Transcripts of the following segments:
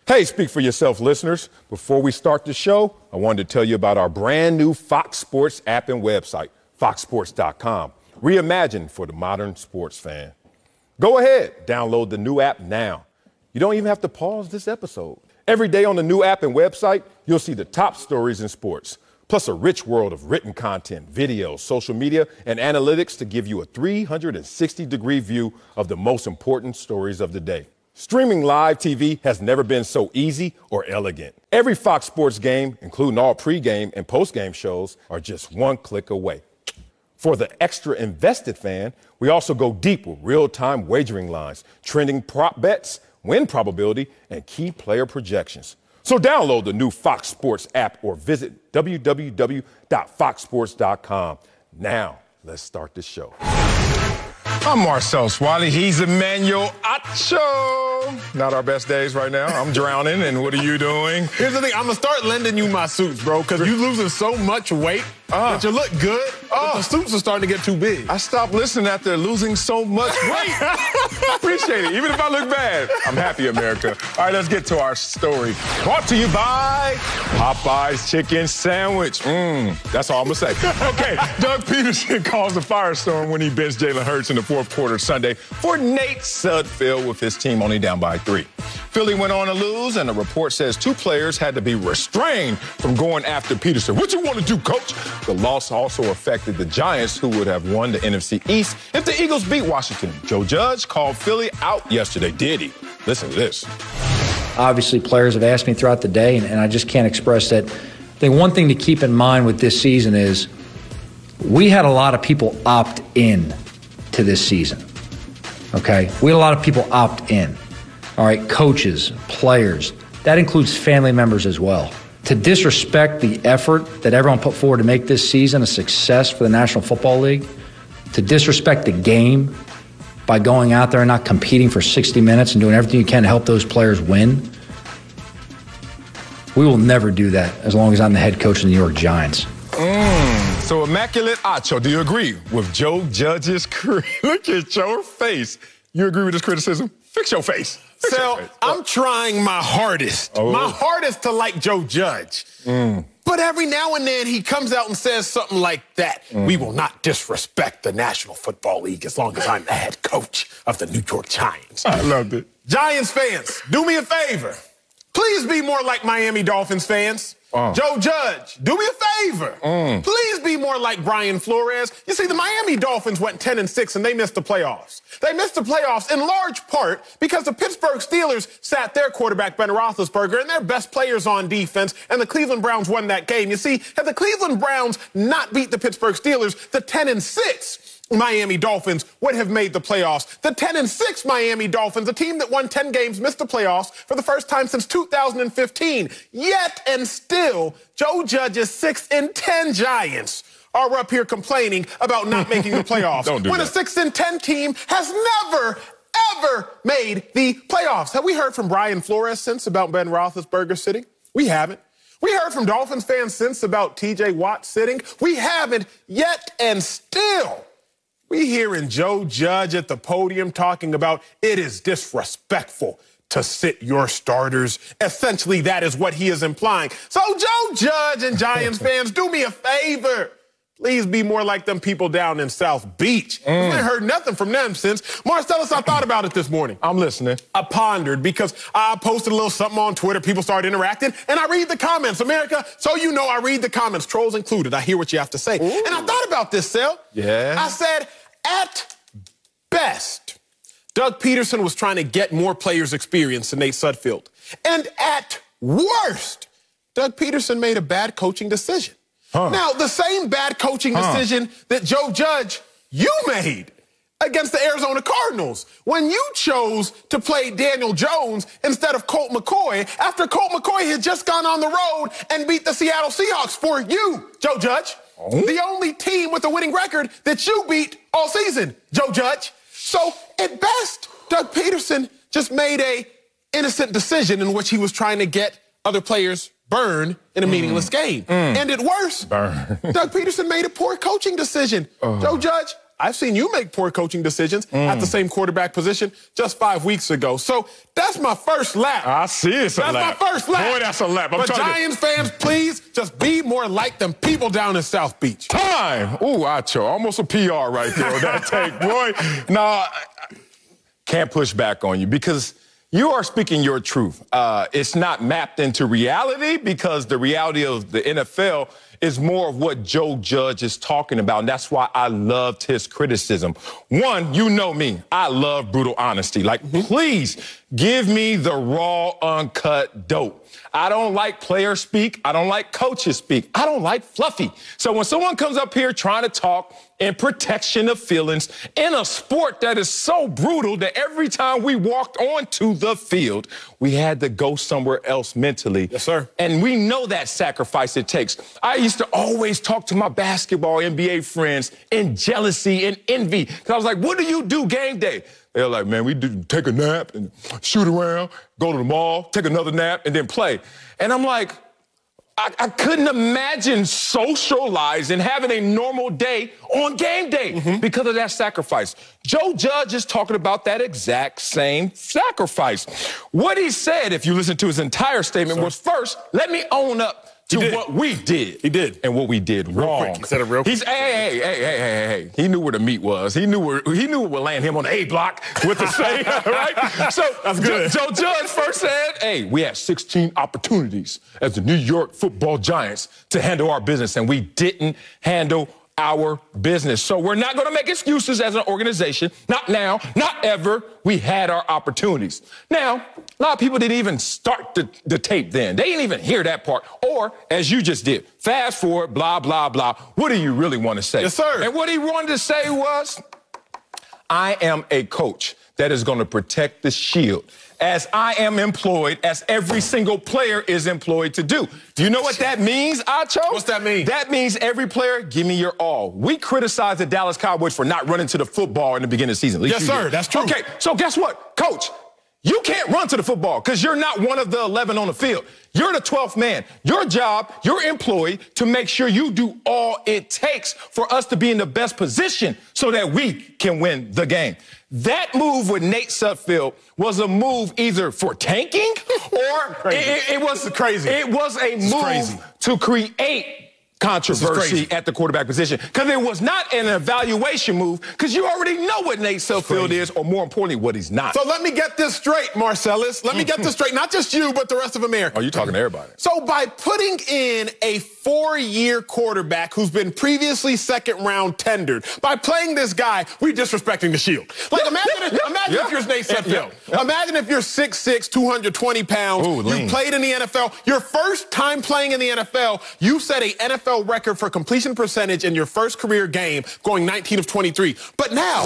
Hey, speak for yourself, listeners. Before we start the show, I wanted to tell you about our brand new Fox Sports app and website, foxsports.com. Reimagined for the modern sports fan. Go ahead, download the new app now. You don't even have to pause this episode. Every day on the new app and website, you'll see the top stories in sports, plus a rich world of written content, videos, social media, and analytics to give you a 360-degree view of the most important stories of the day. Streaming live TV has never been so easy or elegant. Every Fox Sports game, including all pregame and postgame shows, are just one click away. For the extra invested fan, we also go deep with real-time wagering lines, trending prop bets, win probability, and key player projections. So download the new Fox Sports app or visit www.foxsports.com. Now, let's start the show. I'm Marcel Swally. He's Emmanuel Acho. Not our best days right now. I'm drowning, and what are you doing? Here's the thing. I'm going to start lending you my suits, bro, because you're losing so much weight that you look good, but the suits are starting to get too big. I stopped listening after losing so much weight. Appreciate it. Even if I look bad, I'm happy, America. All right, let's get to our story. Brought to you by Popeye's Chicken Sandwich. That's all I'm going to say. Okay, Doug Peterson caused a firestorm when he benched Jalen Hurts in the fourth quarter Sunday for Nate Sudfeld with his team only down by 3. Philly went on to lose, and the report says 2 players had to be restrained from going after Peterson. What you want to do, coach? The loss also affected the Giants, who would have won the NFC East if the Eagles beat Washington. Joe Judge called Philly out yesterday. Did he? Listen to this. Obviously, players have asked me throughout the day, and I just can't express that. I think one thing to keep in mind with this season is we had a lot of people opt in to this season. Okay? We had a lot of people opt in. All right? Coaches, players. That includes family members as well. To disrespect the effort that everyone put forward to make this season a success for the National Football League, to disrespect the game by going out there and not competing for 60 minutes and doing everything you can to help those players win, we will never do that as long as I'm the head coach of the New York Giants. So, Immaculate Acho, do you agree with Joe Judge's Look at your face. You agree with his criticism? Fix your face. So, I'm trying my hardest. My hardest to like Joe Judge. But every now and then he comes out and says something like that. We will not disrespect the National Football League as long as I'm the head coach of the New York Giants. I loved it. Giants fans, do me a favor. Please be more like Miami Dolphins fans. Joe Judge, do me a favor. Please be more like Brian Flores. You see, the Miami Dolphins went 10-6 and they missed the playoffs. They missed the playoffs in large part because the Pittsburgh Steelers sat their quarterback, Ben Roethlisberger, and their best players on defense, and the Cleveland Browns won that game. You see, had the Cleveland Browns not beat the Pittsburgh Steelers, the 10-6 Miami Dolphins would have made the playoffs. The 10-6 Miami Dolphins, a team that won 10 games, missed the playoffs for the first time since 2015. Yet and still, Joe Judge's 6-10 Giants are up here complaining about not making the playoffs. Don't do when that. a 6-10 team has never, ever made the playoffs. Have we heard from Brian Flores since about Ben Roethlisberger sitting? We haven't. We heard from Dolphins fans since about TJ Watt sitting. We haven't. Yet and still, we hearing Joe Judge at the podium talking about it is disrespectful to sit your starters. Essentially, that is what he is implying. So, Joe Judge and Giants fans, do me a favor. Please be more like them people down in South Beach. I haven't heard nothing from them since. Marcellus, I thought about it this morning. I'm listening. I pondered because I posted a little something on Twitter. People started interacting, and I read the comments. America, so you know I read the comments, trolls included. I hear what you have to say. And I thought about this, Sel. Yeah? I said, at best, Doug Peterson was trying to get more players' experience than Nate Sudfeld. And at worst, Doug Peterson made a bad coaching decision. Now, the same bad coaching decision that Joe Judge, you made against the Arizona Cardinals when you chose to play Daniel Jones instead of Colt McCoy after Colt McCoy had just gone on the road and beat the Seattle Seahawks for you, Joe Judge. The only team with a winning record that you beat all season, Joe Judge. So, at best, Doug Peterson just made a innocent decision in which he was trying to get other players burned in a meaningless game. And at worst, Doug Peterson made a poor coaching decision. Joe Judge, I've seen you make poor coaching decisions at the same quarterback position just 5 weeks ago. So that's my first lap. I see it's a lap. That's my first lap. Boy, that's a lap. But Giants fans, please just be more like them people down in South Beach. Time. Ooh, Acho. Almost a PR right there with that take, boy. Nah, can't push back on you because you are speaking your truth. It's not mapped into reality because the reality of the NFL is more of what Joe Judge is talking about, and that's why I loved his criticism. One, you know me. I love brutal honesty. Like, please give me the raw, uncut dope. I don't like player speak. I don't like coaches speak. I don't like fluffy. So when someone comes up here trying to talk in protection of feelings in a sport that is so brutal that every time we walked onto the field, we had to go somewhere else mentally. Yes, sir. And we know that sacrifice it takes. I used to always talk to my basketball NBA friends in jealousy and envy. Because I was like, what do you do game day? They're like, man, we do take a nap and shoot around, go to the mall, take another nap, and then play. And I'm like, I couldn't imagine socializing, having a normal day on game day because of that sacrifice. Joe Judge is talking about that exact same sacrifice. What he said, if you listen to his entire statement, was first, let me own up to what we did. He did. And what we did wrong. He said it real quick. He's, hey. He knew where the meat was. He knew what would land him on the A block with the same, right? So that's good. Joe Judge first said, hey, we had 16 opportunities as the New York Football Giants to handle our business, and we didn't handle our business. So we're not going to make excuses as an organization. Not now, not ever. We had our opportunities. Now, a lot of people didn't even start the tape then. They didn't even hear that part. Or, as you just did, fast forward, blah, blah, blah. What do you really want to say? Yes, sir. And what he wanted to say was, I am a coach that is going to protect the shield, as I am employed, as every single player is employed to do. Do you know what that means, Acho? What's that mean? That means every player, give me your all. We criticize the Dallas Cowboys for not running to the football in the beginning of the season. Yes, sir, that's true. Okay, so guess what? Coach, you can't run to the football because you're not one of the 11 on the field. You're the 12th man. Your job, you're employed to make sure you do all it takes for us to be in the best position so that we can win the game. That move with Nate Sudfeld was a move either for tanking or it was crazy. It was a move to create controversy at the quarterback position because it was not an evaluation move because you already know what Nate Sudfeld is, or more importantly, what he's not. So let me get this straight, Marcellus. Let me get this straight. Not just you, but the rest of America. Oh, you're talking to everybody. So by putting in a 4-year quarterback who's been previously second-round tendered, by playing this guy, we're disrespecting the shield. Like, imagine if you're Nate Sudfeld. Imagine if you're 6'6", 220 pounds. Ooh, you played in the NFL. Your first time playing in the NFL, you set a NFL record for completion percentage in your first career game, going 19 of 23. But now,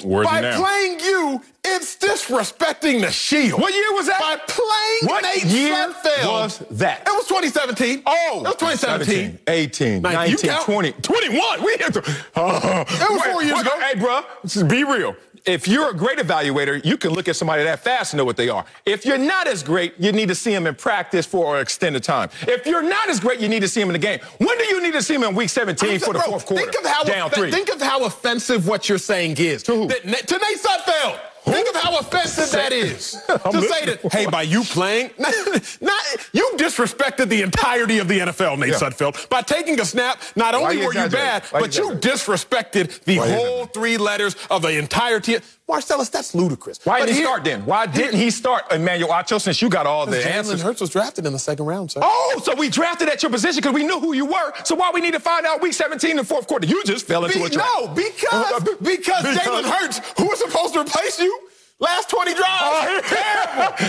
by playing you, it's disrespecting the shield. What year was that? By playing Nate Sudfeld. Was that? It was 2017. Oh, it was 2017. 18, 19, 20, 21. We had to. It was 4 years ago. Hey, bro, just be real. If you're a great evaluator, you can look at somebody that fast and know what they are. If you're not as great, you need to see them in practice for an extended time. If you're not as great, you need to see them in the game. When do you need to see them in week 17 for the fourth quarter? Think of how offensive what you're saying is. To who? To Nate Sudfeld. Think of how offensive that is. To say that, hey, by you playing, you disrespected the entirety of the NFL, Nate Sudfeld. By taking a snap, not only were you bad, but you disrespected the whole 3 letters of the entire team. Marcellus, that's ludicrous. Why didn't he start then? Why didn't he start, Emmanuel Acho, since you got all the answers? Jalen Hurts was drafted in the 2nd round, sir. Oh, so we drafted at your position because we knew who you were. So why we need to find out week 17 in the fourth quarter? You just fell into a trap. No, because Jalen Hurts, who was supposed to replace you, last 20 drives.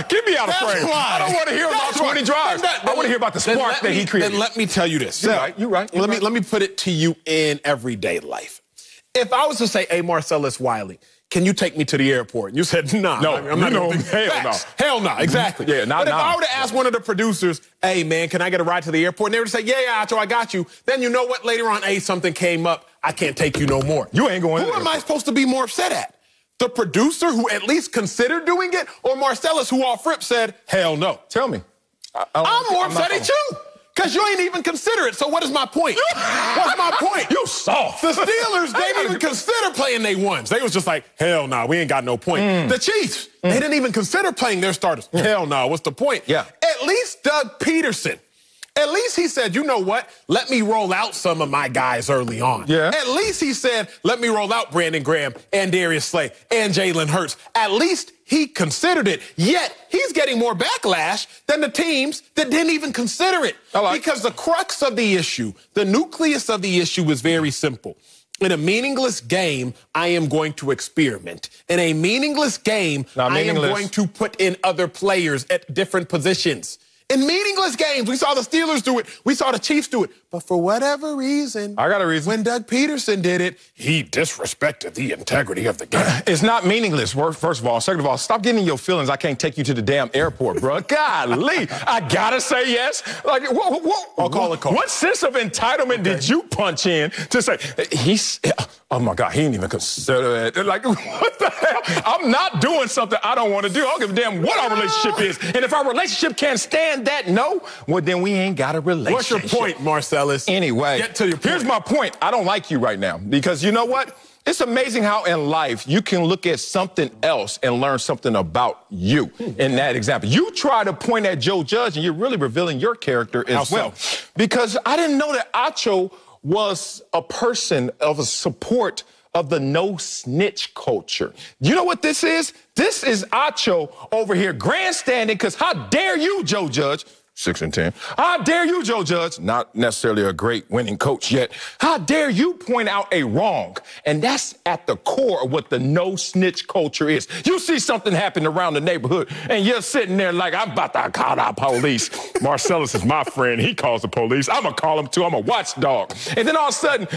Get me out of frame. I don't want to hear about 20 drives. I want to hear about the spark that he created. Then let me tell you this. You're right. Let me put it to you in everyday life. If I was to say, hey, Marcellus Wiley, can you take me to the airport? And you said, nah. No, I'm not hell no. Hell no, exactly. Yeah, but if I were to ask one of the producers, hey, man, can I get a ride to the airport? And they were to say, yeah, Acho, I got you. Then you know what? Later on, something came up. I can't take you no more. You ain't going. Who am I supposed to be more upset at? The producer who at least considered doing it, or Marcellus who off rip said, hell no? Tell me. I'm more upset at you. Because you ain't even consider it. So what is my point? What's my point? You soft. The Steelers, they didn't even consider playing their ones. They was just like, hell no, we ain't got no point. The Chiefs, they didn't even consider playing their starters. Hell no, what's the point? Yeah. At least Doug Peterson, at least he said, you know what? Let me roll out some of my guys early on. Yeah. At least he said, let me roll out Brandon Graham and Darius Slay and Jalen Hurts. At least he considered it. Yet he's getting more backlash than the teams that didn't even consider it. Because the crux of the issue, the nucleus of the issue is very simple. In a meaningless game, I am going to experiment. In a meaningless game, I am going to put in other players at different positions. In meaningless games, we saw the Steelers do it. We saw the Chiefs do it. But for whatever reason, I got a reason. When Doug Peterson did it, he disrespected the integrity of the game. It's not meaningless, first of all. Second of all, stop getting in your feelings. I can't take you to the damn airport, bro. Golly, I gotta say yes. Like, I'll call it. What sense of entitlement did you punch in to say, oh my God, he didn't even consider it. Like, what the hell? I'm not doing something I don't want to do. I don't give a damn what our relationship is. And if our relationship can't stand that no, well, then we ain't got a relationship. What's your point, Marcellus? Anyway, get to your point. Here's my point. I don't like you right now because you know what? It's amazing how in life you can look at something else and learn something about you in that example. You try to point at Joe Judge and you're really revealing your character as well. Because I didn't know that Acho was a person of a support of the no-snitch culture. You know what this is? This is Acho over here grandstanding because how dare you, Joe Judge? 6-10. How dare you, Joe Judge? Not necessarily a great winning coach yet. How dare you point out a wrong? And that's at the core of what the no-snitch culture is. You see something happen around the neighborhood, and you're sitting there like, I'm about to call the police. Marcellus is my friend. He calls the police. I'm going to call him, too. I'm a watchdog. And then all of a sudden,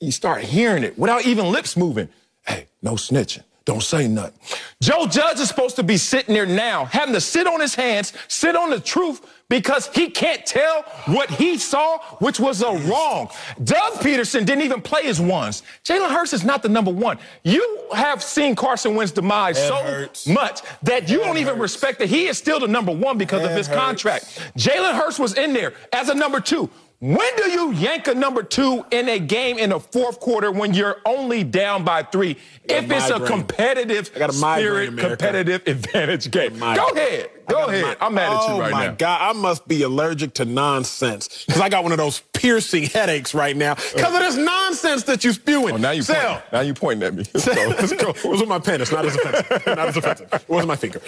you start hearing it without even lips moving. Hey, no snitching. Don't say nothing. Joe Judge is supposed to be sitting there now, having to sit on his hands, sit on the truth, because he can't tell what he saw, which was a wrong. Doug Peterson didn't even play his ones. Jalen Hurts is not the number one. You have seen Carson Wentz demise so much that you don't even respect that he is still the number one because of his contract. Jalen Hurts was in there as a number two. When do you yank a number two in a game in the fourth quarter when you're only down by 3? If it's a competitive spirit, competitive advantage game. Go ahead. Go ahead. I'm mad at you right now. Oh, my God. I must be allergic to nonsense because I got one of those piercing headaches right now because of this nonsense that you're spewing. Oh, now you pointing at me. Let's go. It was with my pen. It's not as offensive. Not as offensive. It wasn't my finger.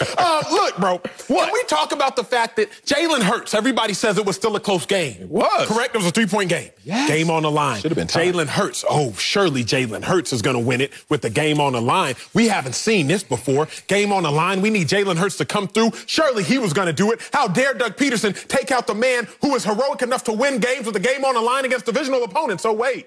Look, bro. Can we talk about the fact that Jalen Hurts, everybody says it was still a close game. It was. Correct? It was a 3-point game. Yes. Game on the line. Should have been tied. Jalen Hurts. Oh, surely Jalen Hurts is going to win it with the game on the line. We haven't seen this before. Game on the line. We need Jalen Hurts to come through. Surely he was going to do it. How dare Doug Peterson take out the man who is heroic enough to win games with the game on the line against divisional opponents? So wait.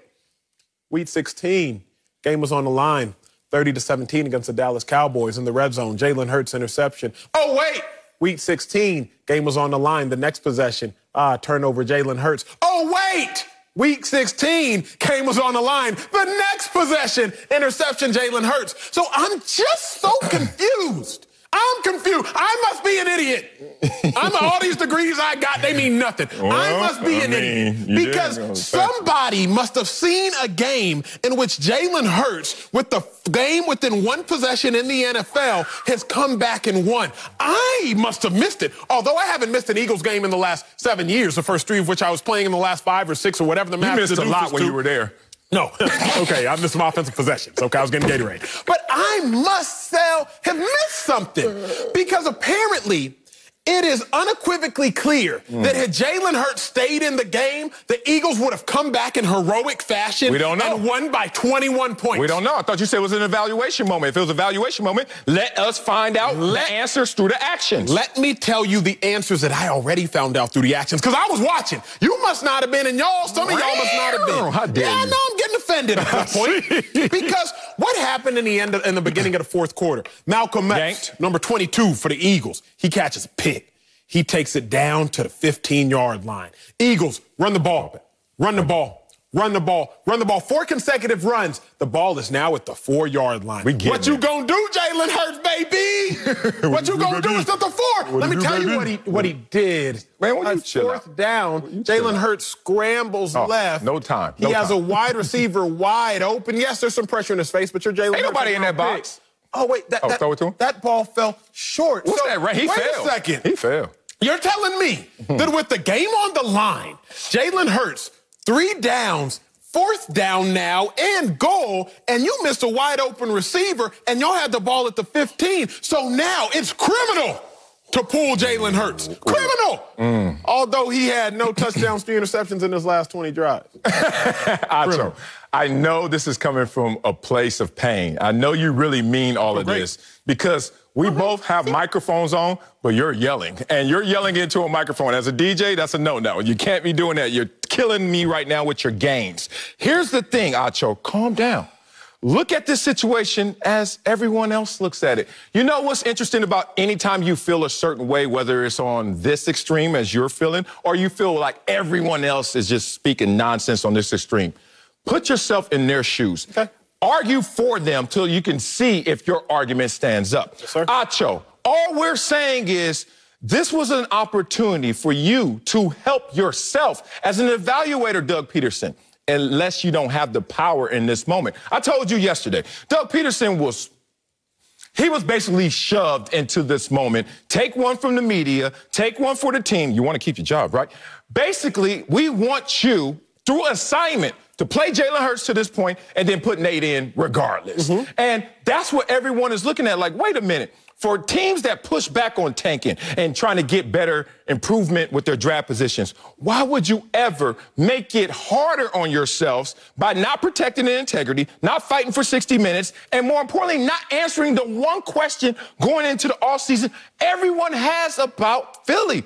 Week 16. Game was on the line. 30-17 against the Dallas Cowboys in the red zone. Jalen Hurts interception. Oh, wait. Week 16. Game was on the line. The next possession. Turnover Jalen Hurts. Oh, wait. Week 16, game was on the line. The next possession, interception, Jalen Hurts. So I'm just so confused. I'm confused. I must be an idiot. All these degrees I got, they mean nothing. Well, I must be an idiot. Because somebody must have seen a game in which Jalen Hurts, with the game within one possession in the NFL, has come back and won. I must have missed it. Although I haven't missed an Eagles game in the last 7 years, the first 3 of which I was playing in the last 5 or 6 or whatever the math is. You missed a lot when you were there. No. Okay, I missed some offensive possessions. Okay, I was getting Gatorade. But I must have missed something because apparently it is unequivocally clear that had Jalen Hurts stayed in the game, the Eagles would have come back in heroic fashion and won by 21 points. We don't know. I thought you said it was an evaluation moment. If it was an evaluation moment, let us find out the answers through the actions. Let me tell you the answers that I already found out through the actions because I was watching. You must not have been, and some of y'all must not have been. How dare you? I know I'm getting offended at this point because what happened in the beginning of the fourth quarter? Malcolm X, number 22 for the Eagles, he catches a pick. He takes it down to the 15-yard line. Eagles, run the ball. Run the ball. run the ball, 4 consecutive runs. The ball is now at the 4-yard line. What you gonna do, Jalen Hurts, baby? What you gonna do is at the 4. Let me tell you what he did. Man, when you chill fourth down, Jalen Hurts scrambles left. No time. He has a wide receiver wide open. Yes, there's some pressure in his face, but you're Jalen Hurts. Ain't nobody in that box. Oh, wait. Throw it to him? That ball fell short. What's that? Right? He wait fell. a second. He fell. You're telling me that with the game on the line, Jalen Hurts, 3 downs, 4th down now, and goal, and you missed a wide open receiver, and y'all had the ball at the 15. So now it's criminal to pull Jalen Hurts. Criminal! Although he had no touchdowns, 3 interceptions in his last 20 drives. Acho, I know this is coming from a place of pain. I know you really mean all of this because we both have microphones on, but you're yelling. And you're yelling into a microphone. As a DJ, that's a no-no. You can't be doing that. You're killing me right now with your games. Here's the thing, Acho. Calm down. Look at this situation as everyone else looks at it. You know what's interesting about anytime you feel a certain way, whether it's on this extreme as you're feeling, or you feel like everyone else is just speaking nonsense on this extreme? Put yourself in their shoes. Okay. Argue for them till you can see if your argument stands up. Yes, sir. Acho, all we're saying is this was an opportunity for you to help yourself as an evaluator, Doug Peterson, unless you don't have the power in this moment. I told you yesterday, Doug Peterson was basically shoved into this moment. Take one from the media, take one for the team. You want to keep your job, right? Basically, we want you, through assignment, to play Jalen Hurts to this point and then put Nate in regardless. And that's what everyone is looking at. Like, wait a minute. For teams that push back on tanking and trying to get better improvement with their draft positions, why would you ever make it harder on yourselves by not protecting the integrity, not fighting for 60 minutes, and more importantly, not answering the one question going into the offseason everyone has about Philly?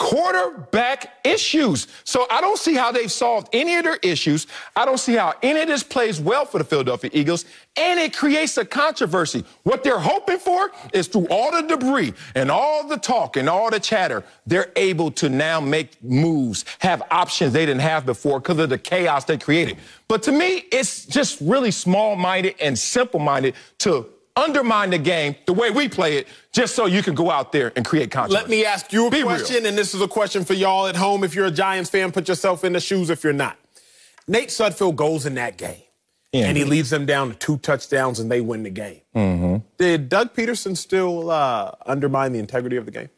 Quarterback issues. So I don't see how they've solved any of their issues. I don't see how any of this plays well for the Philadelphia Eagles, and it creates a controversy. What they're hoping for is through all the debris and all the talk and all the chatter, they're able to now make moves, have options they didn't have before because of the chaos they created. But to me, it's just really small-minded and simple-minded to undermine the game the way we play it just so you can go out there and create controversy. Let me ask you a question, and this is a question for y'all at home. If you're a Giants fan, put yourself in the shoes if you're not. Nate Sudfeld goes in that game, and he leads them down to 2 touchdowns, and they win the game. Did Doug Peterson still undermine the integrity of the game?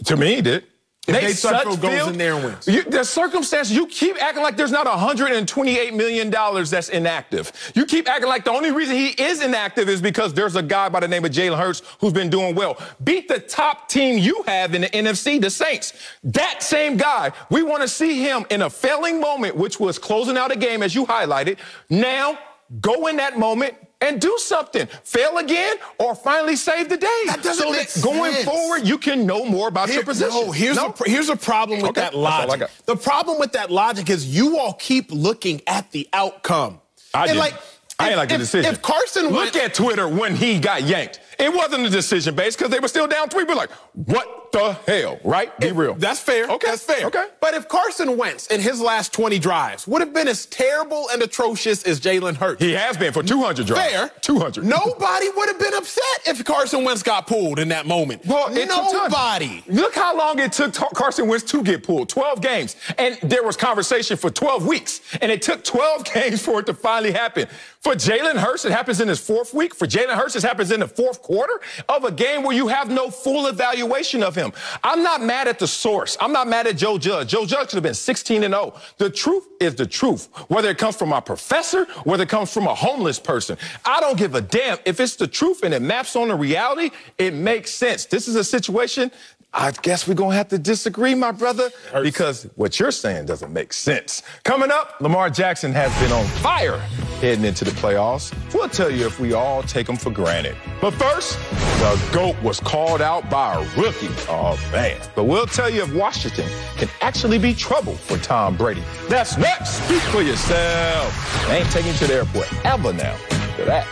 To me, he did. Nate Sudfeld goes in there and wins. The circumstances, you keep acting like there's not $128 million that's inactive. You keep acting like the only reason he is inactive is because there's a guy by the name of Jalen Hurts who's been doing well. Beat the top team you have in the NFC, the Saints. That same guy, we want to see him in a failing moment, which was closing out a game, as you highlighted. Now, go in that moment and do something. Fail again or finally save the day. That doesn't make sense. Going forward, you can know more about your position. No, here's a problem with that logic. The problem with that logic is you all keep looking at the outcome. I ain't like the decision. If Carson Look at Twitter when he got yanked. It wasn't a decision based because they were still down 3. We're like, what the hell, right? Be real. That's fair. Okay. That's fair. Okay. But if Carson Wentz in his last 20 drives would have been as terrible and atrocious as Jalen Hurts. He has been for 200 drives. Fair. 200. Nobody would have been upset if Carson Wentz got pulled in that moment. Well, nobody. Look how long it took Carson Wentz to get pulled. 12 games. And there was conversation for 12 weeks. And it took 12 games for it to finally happen. For Jalen Hurts, it happens in his 4th week. For Jalen Hurts, it happens in the 4th quarter of a game where you have no full evaluation of him. I'm not mad at the source. I'm not mad at Joe Judge. Joe Judge could have been 16-0. The truth is the truth, whether it comes from a professor, whether it comes from a homeless person. I don't give a damn. If it's the truth and it maps on the reality, it makes sense. This is a situation I guess we're going to have to disagree, my brother, because what you're saying doesn't make sense. Coming up, Lamar Jackson has been on fire heading into the playoffs. We'll tell you if we all take him for granted. But first, the GOAT was called out by a rookie. Oh, man. But we'll tell you if Washington can actually be trouble for Tom Brady. That's next. Speak for yourself. They ain't taking you to the airport ever now. For that.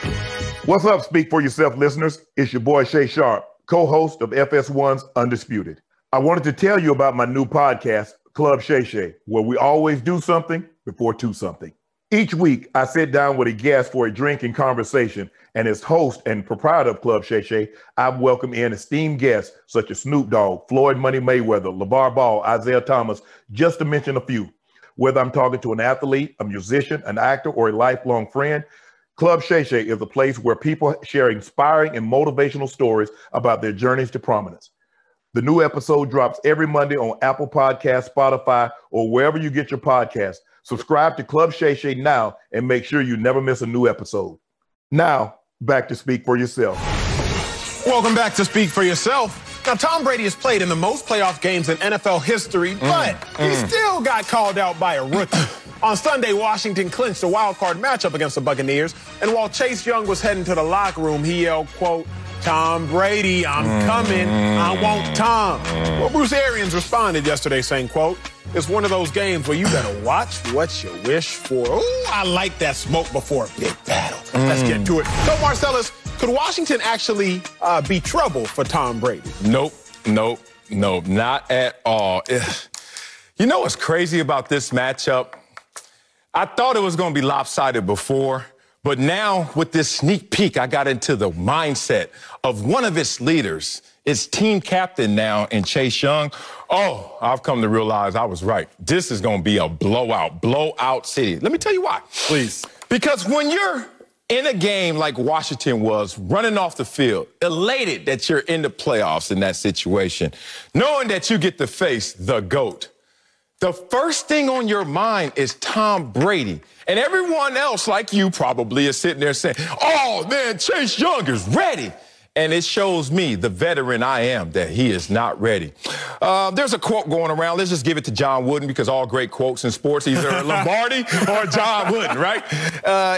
What's up, Speak for Yourself listeners? It's your boy, Shay Sharp, co-host of FS1's Undisputed. I wanted to tell you about my new podcast, Club Shay Shay, where we always do something before 2 something. Each week, I sit down with a guest for a drink and conversation, and as host and proprietor of Club Shay Shay, I've welcomed in esteemed guests such as Snoop Dogg, Floyd Money Mayweather, LeVar Ball, Isaiah Thomas, just to mention a few. Whether I'm talking to an athlete, a musician, an actor, or a lifelong friend, Club Shay Shay is a place where people share inspiring and motivational stories about their journeys to prominence. The new episode drops every Monday on Apple Podcasts, Spotify, or wherever you get your podcasts. Subscribe to Club Shay Shay now and make sure you never miss a new episode. Now, back to Speak for Yourself. Welcome back to Speak for Yourself. Now, Tom Brady has played in the most playoff games in NFL history, but he still got called out by a rookie. On Sunday, Washington clinched a wild card matchup against the Buccaneers, and while Chase Young was heading to the locker room, he yelled, quote, "Tom Brady, I'm coming. I want Tom." Well, Bruce Arians responded yesterday saying, quote, "It's one of those games where you better watch what you wish for." Ooh, I like that smoke before a big battle. Let's get to it. So, Marcellus, could Washington actually be trouble for Tom Brady? Nope, not at all. You know what's crazy about this matchup? I thought it was going to be lopsided before, but now with this sneak peek, I got into the mindset of one of its leaders, its team captain now in Chase Young. Oh, I've come to realize I was right. This is going to be a blowout city. Let me tell you why. Please. Because when you're in a game like Washington was, running off the field, elated that you're in the playoffs in that situation, knowing that you get to face the GOAT, the first thing on your mind is Tom Brady. And everyone else, like you probably, is sitting there saying, "Oh, man, Chase Young is ready." And it shows me, the veteran I am, that he is not ready. There's a quote going around. Let's just give it to John Wooden, because all great quotes in sports, either Lombardi or John Wooden, right?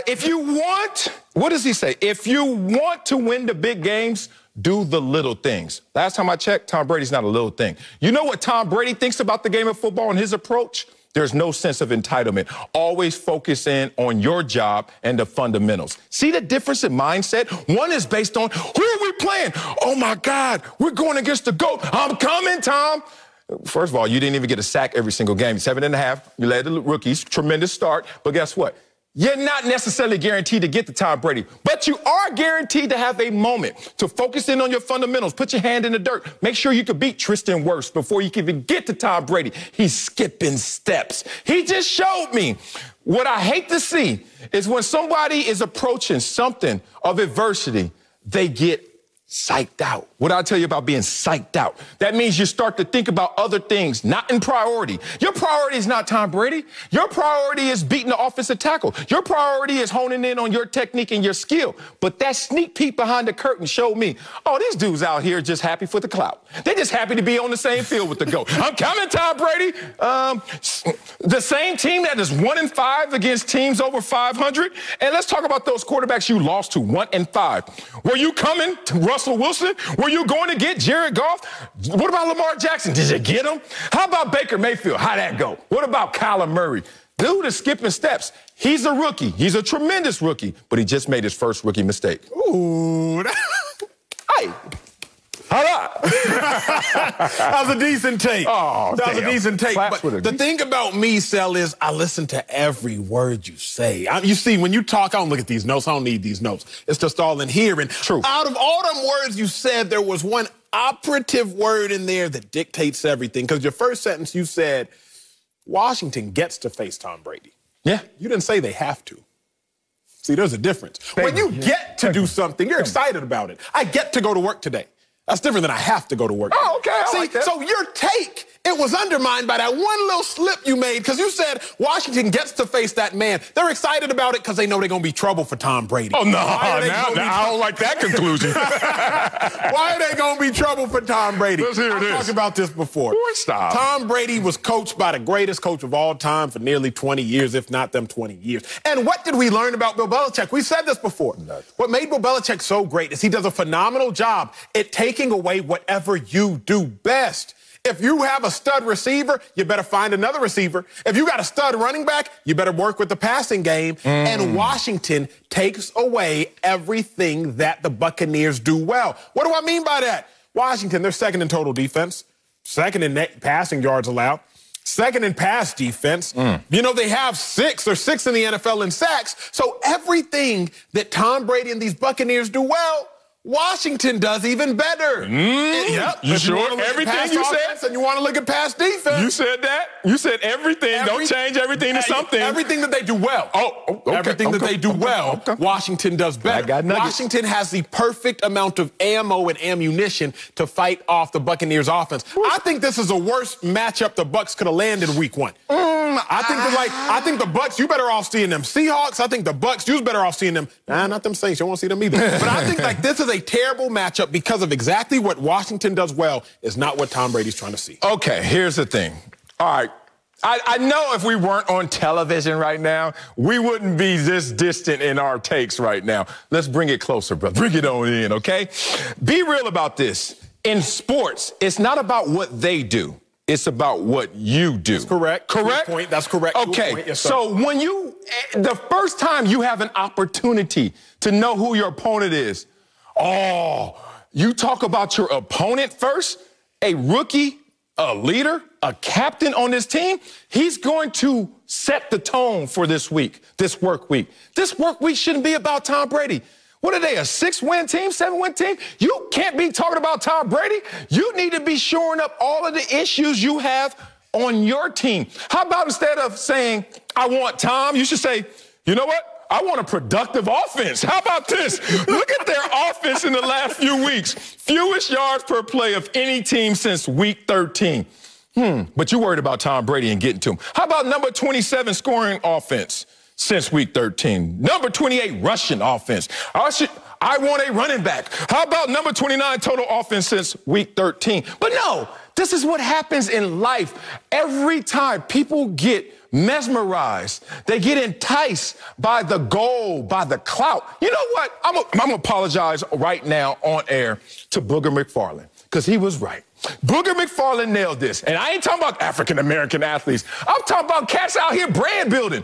If you want, what does he say? If you want to win the big games, do the little things. Last time I checked, Tom Brady's not a little thing. You know what Tom Brady thinks about the game of football and his approach? There's no sense of entitlement. Always focus in on your job and the fundamentals. See the difference in mindset? One is based on, who are we playing? Oh, my God, we're going against the GOAT. I'm coming, Tom. First of all, you didn't even get a sack every single game. 7.5, you led the rookies. Tremendous start. But guess what? You're not necessarily guaranteed to get to Tom Brady, but you are guaranteed to have a moment to focus in on your fundamentals. Put your hand in the dirt. Make sure you can beat Tristan Wirfs before you can even get to Tom Brady. He's skipping steps. He just showed me. What I hate to see is when somebody is approaching something of adversity, they get psyched out. What I tell you about being psyched out? That means you start to think about other things, not in priority. Your priority is not Tom Brady. Your priority is beating the offensive tackle. Your priority is honing in on your technique and your skill. But that sneak peek behind the curtain showed me, oh, these dudes out here just happy for the clout. They're just happy to be on the same field with the GOAT. I'm coming, Tom Brady. The same team that is 1-5 against teams over 500. And let's talk about those quarterbacks you lost to, 1-5. Were you coming to Russell Wilson? Were you going to get Jared Goff? What about Lamar Jackson? Did you get him? How about Baker Mayfield? How'd that go? What about Kyler Murray? Dude is skipping steps. He's a rookie. He's a tremendous rookie, but he just made his first rookie mistake. Ooh. Hey. That was a decent take. Oh, that was a decent take. But the thing about me, Sel, is I listen to every word you say. You see, when you talk, I don't look at these notes. I don't need these notes. It's just all in here. And true. Out of all them words you said, there was one operative word in there that dictates everything. Because your first sentence, you said, Washington gets to face Tom Brady. Yeah. You didn't say they have to. See, there's a difference. When you get to do something, you're excited about it. I get to go to work today. That's different than I have to go to work. Oh, okay. I like that. So your take, it was undermined by that one little slip you made because you said Washington gets to face that man. They're excited about it because they know they're going to be trouble for Tom Brady. Oh, no. I don't like that conclusion. Why are they going to be trouble for Tom Brady? Let's hear this. I've talked about this before. Stop. Tom Brady was coached by the greatest coach of all time for nearly 20 years, if not them 20 years. And what did we learn about Bill Belichick? We said this before. What made Bill Belichick so great is he does a phenomenal job at taking away whatever you do best. If you have a stud receiver, you better find another receiver. If you got a stud running back, you better work with the passing game. And Washington takes away everything that the Buccaneers do well. What do I mean by that? Washington, they're second in total defense, second in net passing yards allowed, second in pass defense. You know, they have sixth in the NFL in sacks. So everything that Tom Brady and these Buccaneers do well, Washington does even better. Yep. You sure? Everything you said? And you want to look at pass defense? You said that? You said everything. Don't change everything to something. Everything that they do well. Okay. Everything that they do well, Washington does better. Washington has the perfect amount of ammo and ammunition to fight off the Buccaneers offense. I think this is the worst matchup the Bucs could have landed week 1. I think the Bucs, you better off seeing them Seahawks. I think the Bucs, you's better off seeing them. Nah, not them Saints. You won't see them either. But I think like this is a terrible matchup because of exactly what Washington does well is not what Tom Brady's trying to see. Okay, here's the thing. All right. I know if we weren't on television right now, we wouldn't be this distant in our takes right now. Let's bring it closer, brother. Bring it on in, okay? Be real about this. In sports, it's not about what they do. It's about what you do. That's correct. Correct? Point. That's correct. Okay, Yes, so when the first time you have an opportunity to know who your opponent is, you talk about your opponent first, a rookie, a leader, a captain on this team, he's going to set the tone for this week, this work week. This work week shouldn't be about Tom Brady. What are they, a 6-win team, 7-win team? You can't be talking about Tom Brady. You need to be shoring up all of the issues you have on your team. How about instead of saying, I want Tom, you should say, you know what? I want a productive offense. How about this? Look at their offense in the last few weeks. Fewest yards per play of any team since week 13. But you worried about Tom Brady and getting to him. How about number 27 scoring offense since week 13? Number 28 rushing offense. I want a running back. How about number 29 total offense since week 13? But no, this is what happens in life. Every time people get mesmerized, they get enticed by the goal, by the clout. You know what? I'm going to apologize right now on air to Booger McFarland because he was right. Booger McFarland nailed this. And I ain't talking about African-American athletes. I'm talking about cats out here brand building.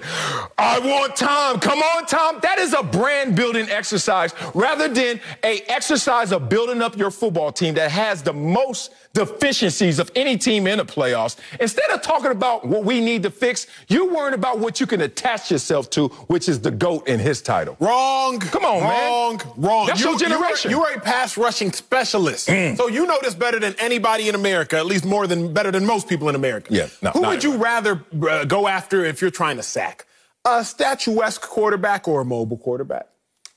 I want Tom. Come on, Tom. That is a brand building exercise rather than an exercise of building up your football team that has the most deficiencies of any team in the playoffs. Instead of talking about what we need to fix, you worrying about what you can attach yourself to, which is the GOAT in his title. Wrong. Come on, man. Wrong. That's your generation. You are a pass rushing specialist. So you know this better than anybody in America, at least better than most people in America. Yeah. Who would you rather go after if you're trying to sack? A statuesque quarterback or a mobile quarterback?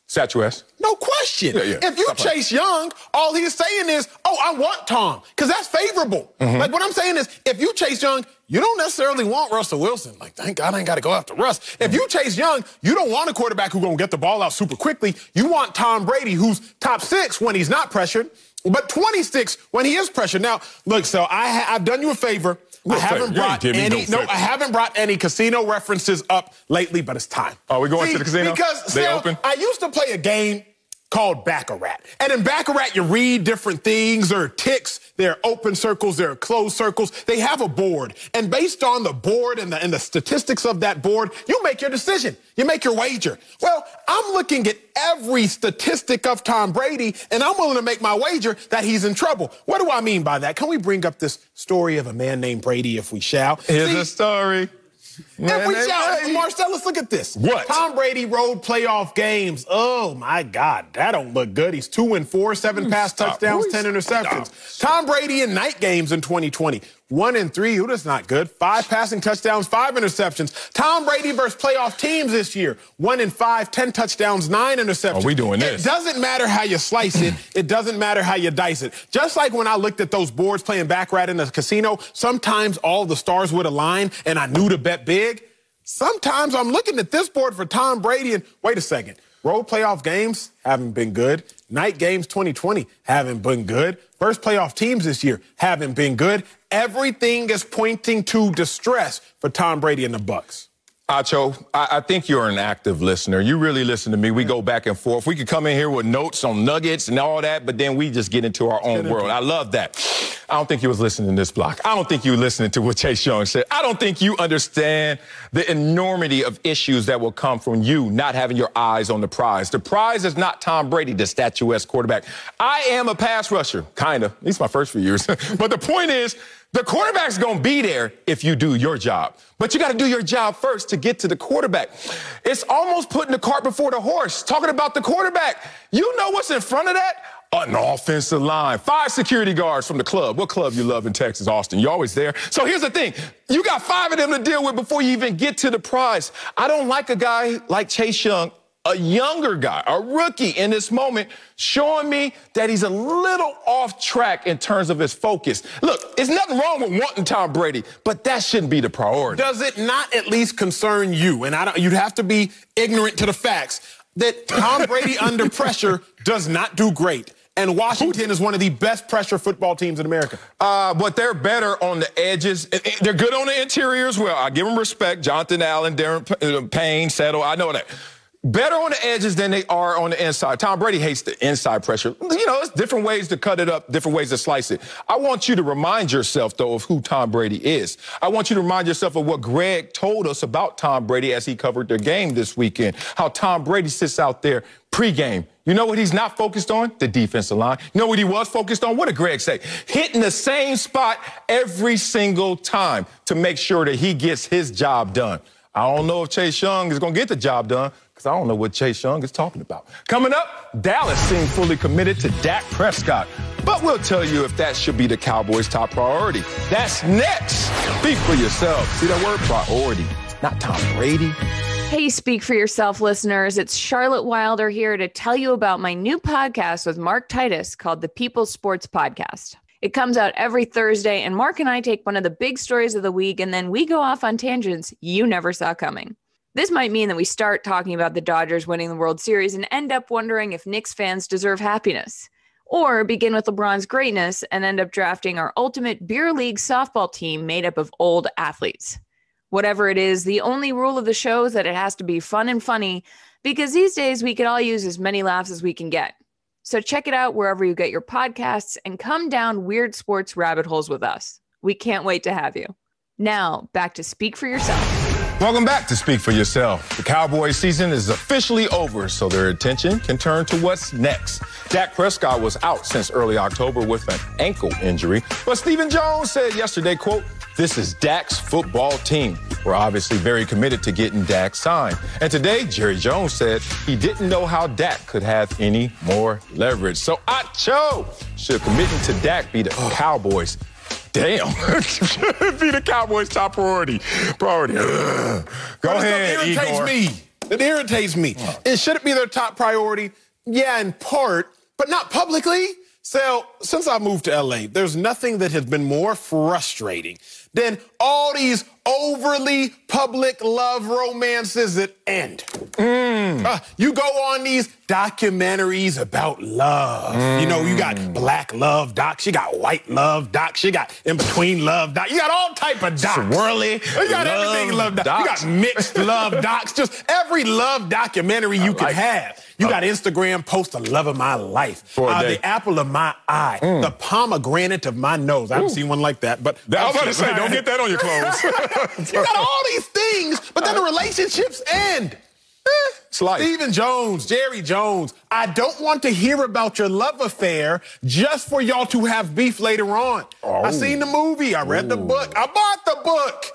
Statuesque. No question. Yeah. If you Chase Young, all he's saying is, I want Tom, because that's favorable. Like, what I'm saying is, if you Chase Young, you don't necessarily want Russell Wilson. Like, thank God I ain't got to go after Russ. If you Chase Young, you don't want a quarterback who's going to get the ball out super quickly. You want Tom Brady, who's top 6 when he's not pressured, but 26 when he is pressured. Now, look, so I've done you a favor. I haven't brought any casino references up lately, but it's time. Are we going to the casino? Because they open? I used to play a game called Baccarat. And in Baccarat, you read different things. There are ticks, there are open circles, there are closed circles. They have a board. And based on the board and the statistics of that board, you make your decision. You make your wager. Well, I'm looking at every statistic of Tom Brady, and I'm willing to make my wager that he's in trouble. What do I mean by that? Can we bring up this story of a man named Brady, if we shall? Here's a story. If we shall, Marcellus, look at this. What? Tom Brady road playoff games. Oh, my God. That don't look good. He's 2-4, 7 pass touchdowns, 10 interceptions. Tom Brady in night games in 2020. 1-3. Ooh, that's not good. 5 passing touchdowns, 5 interceptions. Tom Brady versus playoff teams this year. 1-5, 10 touchdowns, 9 interceptions. Are we doing this? It doesn't matter how you slice it. It doesn't matter how you dice it. Just like when I looked at those boards playing Baccarat in the casino, sometimes all the stars would align and I knew to bet big. Sometimes I'm looking at this board for Tom Brady and wait a second. Road playoff games haven't been good. Night games 2020 haven't been good. First playoff teams this year haven't been good. Everything is pointing to distress for Tom Brady and the Bucs. Acho, I think you're an active listener. You really listen to me. We go back and forth. We could come in here with notes on nuggets and all that, but then we just get into our own world. I love that. I don't think you was listening to this block. I don't think you were listening to what Chase Young said. I don't think you understand the enormity of issues that will come from you not having your eyes on the prize. The prize is not Tom Brady, the statuesque quarterback. I am a pass rusher, kind of. At least my first few years. But the point is, The quarterback's going to be there if you do your job. But you got to do your job first to get to the quarterback. It's almost putting the cart before the horse. Talking about the quarterback, you know what's in front of that? An offensive line. 5 security guards from the club. What club you love in Texas, Austin? You're always there. So here's the thing. You got 5 of them to deal with before you even get to the prize. I don't like a guy like Chase Young, a younger guy, a rookie in this moment, showing me that he's a little off track in terms of his focus. Look, there's nothing wrong with wanting Tom Brady, but that shouldn't be the priority. Does it not at least concern you? And you'd have to be ignorant to the facts that Tom Brady under pressure does not do great. And Washington is one of the best pressure football teams in America. But they're better on the edges. They're good on the interior as well. I give them respect. Jonathan Allen, Darren Payne, Settle, I know that. Better on the edges than they are on the inside. Tom Brady hates the inside pressure. You know, there's different ways to cut it up, different ways to slice it. I want you to remind yourself, though, of who Tom Brady is. I want you to remind yourself of what Greg told us about Tom Brady as he covered their game this weekend, how Tom Brady sits out there pregame. You know what he's not focused on? The defensive line. You know what he was focused on? What did Greg say? Hitting the same spot every single time to make sure that he gets his job done. I don't know if Chase Young is going to get the job done because I don't know what Chase Young is talking about. Coming up, Dallas seemed fully committed to Dak Prescott, but we'll tell you if that should be the Cowboys' top priority. That's next. Speak for yourself. See that word? Priority, not Tom Brady. Hey, Speak for Yourself listeners. It's Charlotte Wilder here to tell you about my new podcast with Mark Titus called the People's Sports Podcast. It comes out every Thursday, and Mark and I take one of the big stories of the week, and then we go off on tangents you never saw coming. This might mean that we start talking about the Dodgers winning the World Series and end up wondering if Knicks fans deserve happiness. Or begin with LeBron's greatness and end up drafting our ultimate beer league softball team made up of old athletes. Whatever it is, the only rule of the show is that it has to be fun and funny, because these days we could all use as many laughs as we can get. So check it out wherever you get your podcasts and come down weird sports rabbit holes with us. We can't wait to have you. Now, back to Speak for Yourself. Welcome back to Speak for Yourself. The Cowboys season is officially over, so their attention can turn to what's next. Dak Prescott was out since early October with an ankle injury, but Stephen Jones said yesterday, quote, "This is Dak's football team. We're obviously very committed to getting Dak signed." And today, Jerry Jones said he didn't know how Dak could have any more leverage. So, Acho, should committing to Dak be the Cowboys? Damn. Should be the Cowboys' top priority. Go ahead, Igor. It irritates me. And should it be their top priority? Yeah, in part, but not publicly. So, since I moved to L.A., there's nothing that has been more frustrating than all these overly public love romances that end. You go on these documentaries about love. You know, you got black love docs, you got white love docs, you got in-between love docs, you got all type of docs. Swirly, you got everything love docs. You got mixed love docs, just every love documentary you could have. You got Instagram post the love of my life, the apple of my eye, the pomegranate of my nose. I haven't seen one like that, but I was about to say, don't get that on your clothes. You got all these things, but then the relationships end. Stephen Jones, Jerry Jones, I don't want to hear about your love affair just for y'all to have beef later on. I seen the movie. I read the book. I bought the book.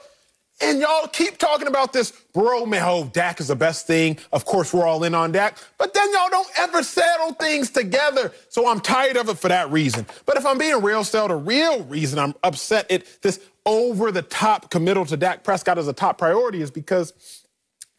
And y'all keep talking about this bromance. Oh, Dak is the best thing. Of course, we're all in on Dak. But then y'all don't ever settle things together. So I'm tired of it for that reason. But if I'm being real, the real reason I'm upset at this over-the-top committal to Dak Prescott as a top priority is because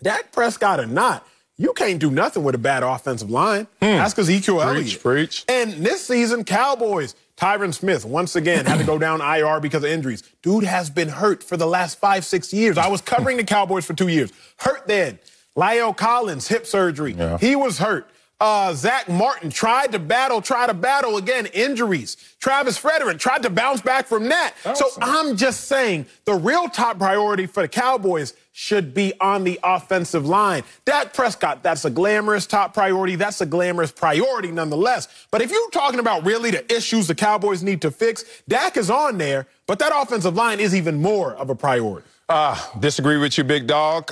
Dak Prescott or not, you can't do nothing with a bad offensive line. Ask Ezekiel Elliott. Preach. And this season, Cowboys, Tyron Smith, once again, had to go down IR because of injuries. Dude has been hurt for the last 5-6 years. I was covering the Cowboys for 2 years. Hurt then. Lyle Collins, hip surgery. Yeah. He was hurt. Zach Martin tried to battle again, injuries. Travis Frederick tried to bounce back from that. So I'm just saying the real top priority for the Cowboys should be on the offensive line. Dak Prescott, that's a glamorous top priority. That's a glamorous priority nonetheless. But if you're talking about really the issues the Cowboys need to fix, Dak is on there, but that offensive line is even more of a priority. Disagree with you, big dog.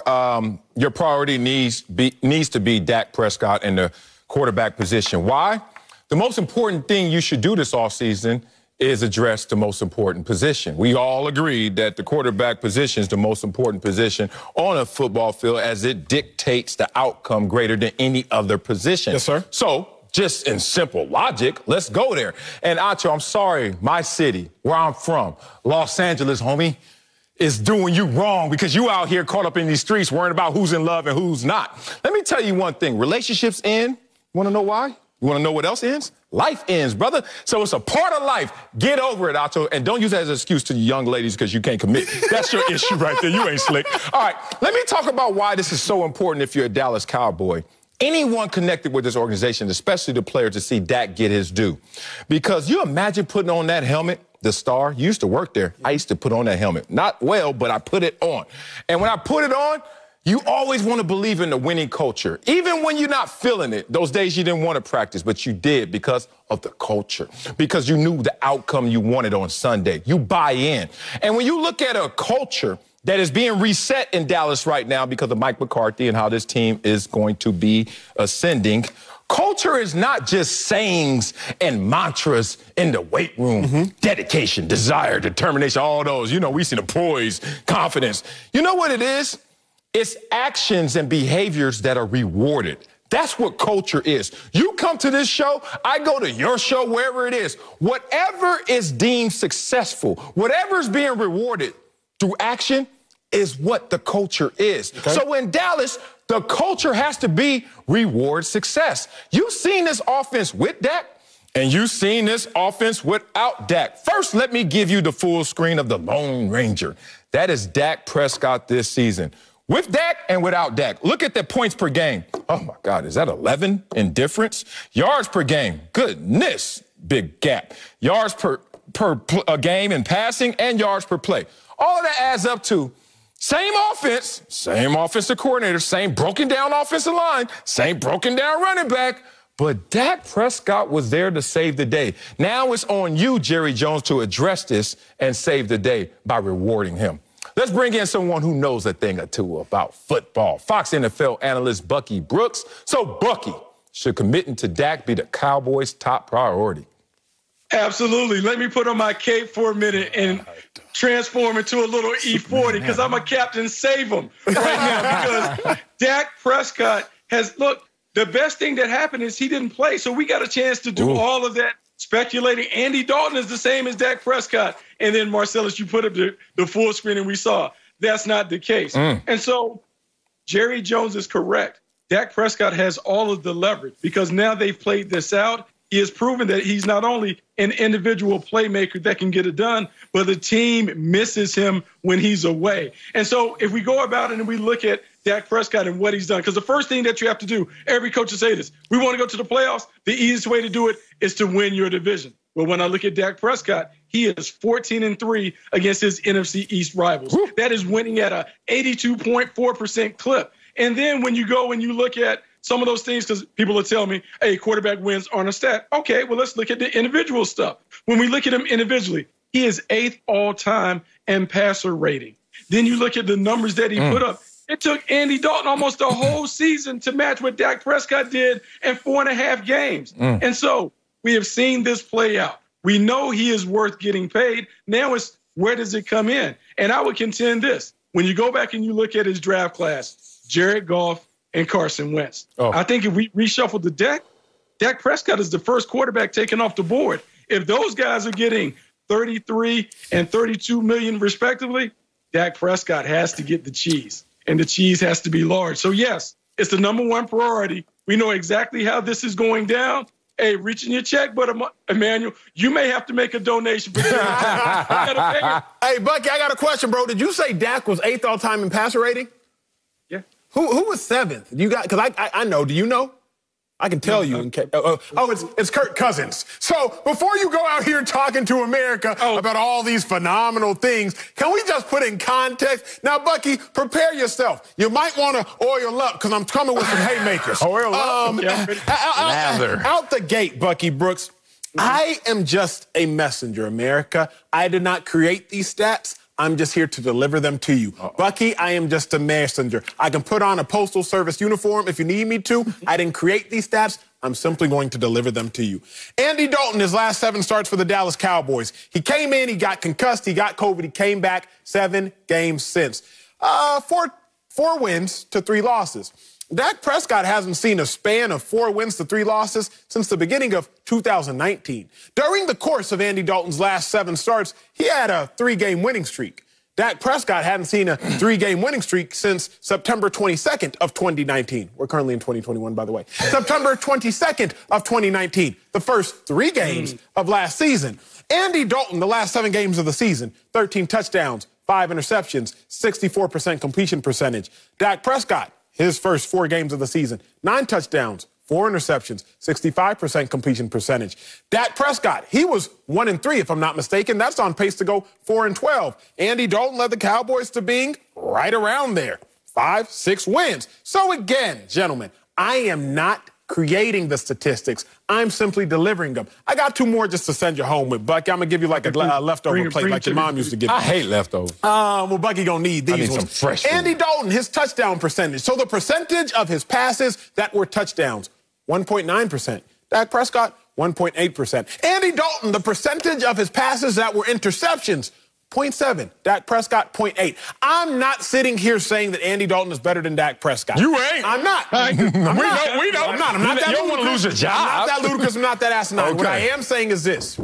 Your priority needs to be Dak Prescott in the quarterback position. Why? The most important thing you should do this offseason is address the most important position. We all agreed that the quarterback position is the most important position on a football field as it dictates the outcome greater than any other position. Yes, sir. So, just in simple logic, let's go there. And Acho, I'm sorry, my city, where I'm from, Los Angeles, homie, is doing you wrong because you out here caught up in these streets worrying about who's in love and who's not. Let me tell you one thing. Relationships end. You want to know why? You want to know what else ends? Life ends, brother. So it's a part of life. Get over it, Acho. And don't use that as an excuse to young ladies because you can't commit. That's your issue right there. You ain't slick. All right, let me talk about why this is so important if you're a Dallas Cowboy. Anyone connected with this organization, especially the players, to see Dak get his due. Because you imagine putting on that helmet, the star. You used to work there. I used to put on that helmet. Not well, but I put it on. And when I put it on, you always want to believe in the winning culture. Even when you're not feeling it, those days you didn't want to practice, but you did because of the culture, because you knew the outcome you wanted on Sunday. You buy in. And when you look at a culture that is being reset in Dallas right now because of Mike McCarthy and how this team is going to be ascending, culture is not just sayings and mantras in the weight room. Dedication, desire, determination, all those. You know, we see the poise, confidence. You know what it is? It's actions and behaviors that are rewarded. That's what culture is. You come to this show, I go to your show, wherever it is. Whatever is deemed successful, whatever is being rewarded through action is what the culture is. Okay. So in Dallas, the culture has to be reward success. You've seen this offense with Dak, and you've seen this offense without Dak. First, let me give you the full screen of the Lone Ranger. That is Dak Prescott this season. With Dak and without Dak. Look at the points per game. Oh, my God, is that 11 in difference? Yards per game. Goodness, big gap. Yards per game in passing and yards per play. All of that adds up to same offense, same offensive coordinator, same broken down offensive line, same broken down running back. But Dak Prescott was there to save the day. Now it's on you, Jerry Jones, to address this and save the day by rewarding him. Let's bring in someone who knows a thing or two about football. Fox NFL analyst Bucky Brooks. So, Bucky, should committing to Dak be the Cowboys' top priority? Absolutely. Let me put on my cape for a minute and transform into a little E40 because I'm a Captain Save 'em right now because Dak Prescott has, look, the best thing that happened is he didn't play, so we got a chance to do all of that speculating. Andy Dalton is the same as Dak Prescott. And then, Marcellus, you put up the full screen and we saw that's not the case. And so Jerry Jones is correct. Dak Prescott has all of the leverage because now they've played this out. He has proven that he's not only an individual playmaker that can get it done, but the team misses him when he's away. And so if we go about it and we look at Dak Prescott and what he's done, because the first thing that you have to do, every coach will say this, we want to go to the playoffs. The easiest way to do it is to win your division. Well, when I look at Dak Prescott, he is 14-3 against his NFC East rivals. That is winning at a 82.4% clip. And then when you go and you look at some of those things, because people will tell me, hey, quarterback wins aren't a stat. Okay, well, let's look at the individual stuff. When we look at him individually, he is 8th all-time in passer rating. Then you look at the numbers that he put up. It took Andy Dalton almost the whole season to match what Dak Prescott did in 4.5 games. And so we have seen this play out. We know he is worth getting paid. Now it's where does it come in? And I would contend this. When you go back and you look at his draft class, Jared Goff and Carson Wentz. I think if we reshuffle the deck, Dak Prescott is the first quarterback taken off the board. If those guys are getting 33 and 32 million respectively, Dak Prescott has to get the cheese, and the cheese has to be large. So, yes, it's the number one priority. We know exactly how this is going down. Hey, reach in your check, but Emmanuel, you may have to make a donation for that. Hey, Bucky, I got a question, bro. Did you say Dak was 8th all-time in passer rating? Yeah. Who was 7th? You got, because I know. Do you know? I can tell you. It's Kirk Cousins. So before you go out here talking to America about all these phenomenal things, can we just put in context? Now, Bucky, prepare yourself. You might want to oil up because I'm coming with some haymakers. Oil up? Out the gate, Bucky Brooks. I am just a messenger, America. I did not create these stats. I'm just here to deliver them to you. Bucky, I am just a messenger. I can put on a Postal Service uniform if you need me to. I didn't create these stats. I'm simply going to deliver them to you. Andy Dalton, his last 7 starts for the Dallas Cowboys. He came in, he got concussed, he got COVID, he came back 7 games since. 4 wins to 3 losses. Dak Prescott hasn't seen a span of 4 wins to 3 losses since the beginning of 2019. During the course of Andy Dalton's last 7 starts, he had a 3-game winning streak. Dak Prescott hadn't seen a 3-game winning streak since September 22nd of 2019. We're currently in 2021, by the way. September 22nd of 2019, the first 3 games of last season. Andy Dalton, the last 7 games of the season, 13 touchdowns, 5 interceptions, 64% completion percentage. Dak Prescott, his first 4 games of the season, 9 touchdowns, 4 interceptions, 65% completion percentage. Dak Prescott, he was 1-3, if I'm not mistaken. That's on pace to go 4-12. Andy Dalton led the Cowboys to being right around there, 5-6 wins. So again, gentlemen, I am not creating the statistics. I'm simply delivering them. I got 2 more just to send you home with, Bucky. I'm going to give you like a leftover plate like your mom used to give me. I hate leftovers. Well, Bucky going to need these I need ones. some fresh food. Andy Dalton, his touchdown percentage. So the percentage of his passes that were touchdowns, 1.9%. Dak Prescott, 1.8%. Andy Dalton, the percentage of his passes that were interceptions, 0.7. Dak Prescott, 0.8. I'm not sitting here saying that Andy Dalton is better than Dak Prescott. You ain't. I'm not. We know. I'm not. I'm not that You don't want to lose your job. I'm not that ludicrous. I'm not that asinine. Okay. What I am saying is this.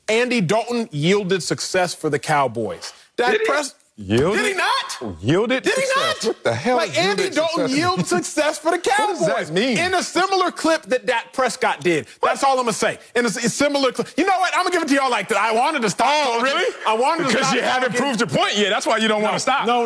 Andy Dalton yielded success for the Cowboys. Dak Prescott. Yielded? Did he not? Yielded Did he success. not? What the hell? Like Andy Dalton yielded success for the Cowboys. What does that mean? In a similar clip that Dak Prescott did. That's all I'm going to say. In a similar clip. You know what? I'm going to give it to y'all like that. I wanted to stop. Oh, really? I wanted to stop. Because you haven't proved your point yet. That's why you don't want to stop. No.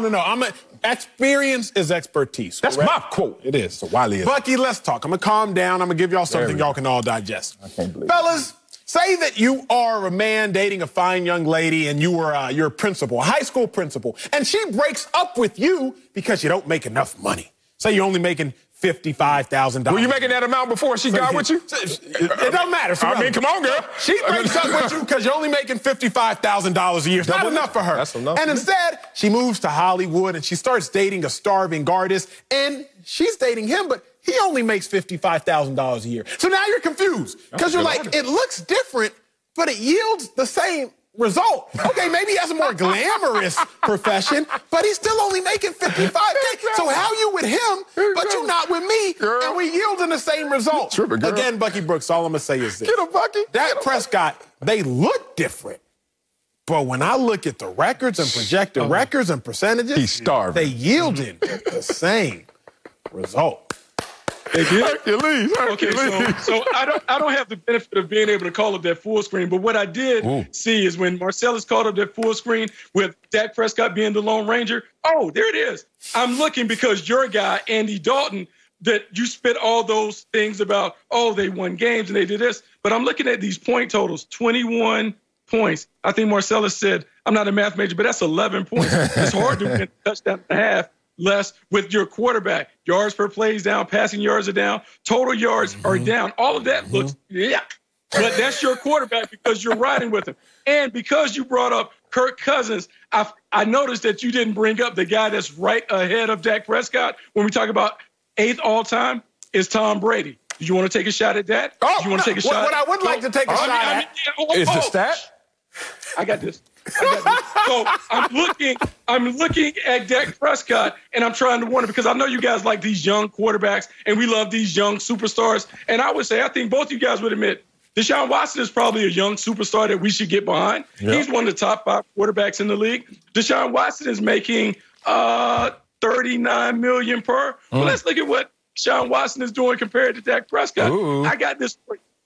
Experience is expertise. That's correct? my quote. It is. So Wiley is. Bucky, let's talk. I'm going to calm down. I'm going to give y'all something y'all can all digest. I can't believe Fellas, say that you are a man dating a fine young lady and you're a principal, a high school principal, and she breaks up with you because you don't make enough money. Say you're only making $55,000. Were you making that amount before she got with you? It don't matter. I mean, come on, girl. She breaks up with you because you're only making $55,000 a year. It's not enough for her. That's enough. And instead, she moves to Hollywood and she starts dating a starving artist, and she's dating him, but he only makes $55,000 a year. So now you're confused because you're like, it looks different, but it yields the same result. Okay, maybe he has a more glamorous profession, but he's still only making $55K. So how you with him, but you not with me, and we yielding the same result? Tripping, girl. Again, Bucky Brooks, all I'm going to say is this. Get him, Bucky. Dak Prescott, they look different. But when I look at the records and projected records and percentages, He's starving. they yielded the same result. Hercules. Okay, so I don't have the benefit of being able to call up that full screen, but what I did see is when Marcellus called up that full screen with Dak Prescott being the Lone Ranger. Oh, there it is. I'm looking because your guy, Andy Dalton, that you spit all those things about, they won games and they did this. But I'm looking at these point totals, 21 points. I think Marcellus said, I'm not a math major, but that's 11 points. It's hard to win a touchdown and a half less with your quarterback. Yards per play is down, passing yards are down, total yards are down. All of that looks yuck. But that's your quarterback because you're riding with him. And because you brought up Kirk Cousins, I noticed that you didn't bring up the guy that's right ahead of Dak Prescott when we talk about 8th all-time is Tom Brady. Do you want to take a shot at that? Oh, do you want to take a shot? What I would like to take a shot at is the stat? I got this. So I'm looking at Dak Prescott, and I'm trying to wonder because I know you guys like these young quarterbacks, and we love these young superstars. And I would say, I think both you guys would admit, Deshaun Watson is probably a young superstar that we should get behind. Yep. He's one of the top 5 quarterbacks in the league. Deshaun Watson is making $39 million per. Well, let's look at what Deshaun Watson is doing compared to Dak Prescott. Ooh. I got this.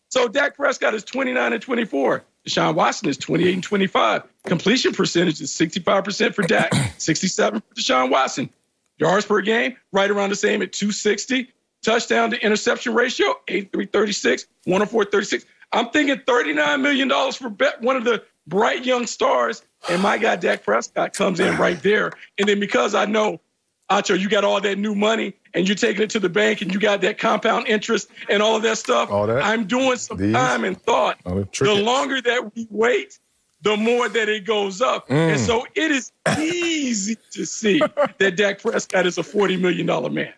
So Dak Prescott is 29-24. Deshaun Watson is 28-25. Completion percentage is 65% for Dak, 67% for Deshaun Watson. Yards per game, right around the same at 260. Touchdown to interception ratio, 83-36, 104-36. I'm thinking $39 million for one of the bright young stars, and my guy Dak Prescott comes in right there. And then because I know, Acho, you got all that new money, and you're taking it to the bank, and you got that compound interest and all of that stuff. I'm doing some time and thought. The longer that we wait, the more that it goes up. And so it is easy to see that Dak Prescott is a $40 million man.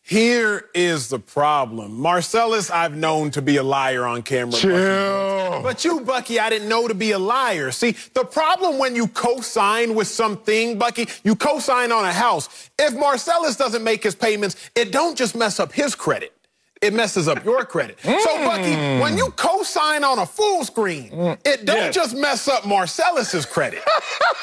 Here is the problem. Marcellus, I've known to be a liar on camera. Chill. But you, Bucky, I didn't know to be a liar. See, the problem when you co-sign with something, Bucky, you co-sign on a house. If Marcellus doesn't make his payments, it don't just mess up his credit. It messes up your credit. So, Bucky, when you co-sign on a full screen, it don't just mess up Marcellus's credit.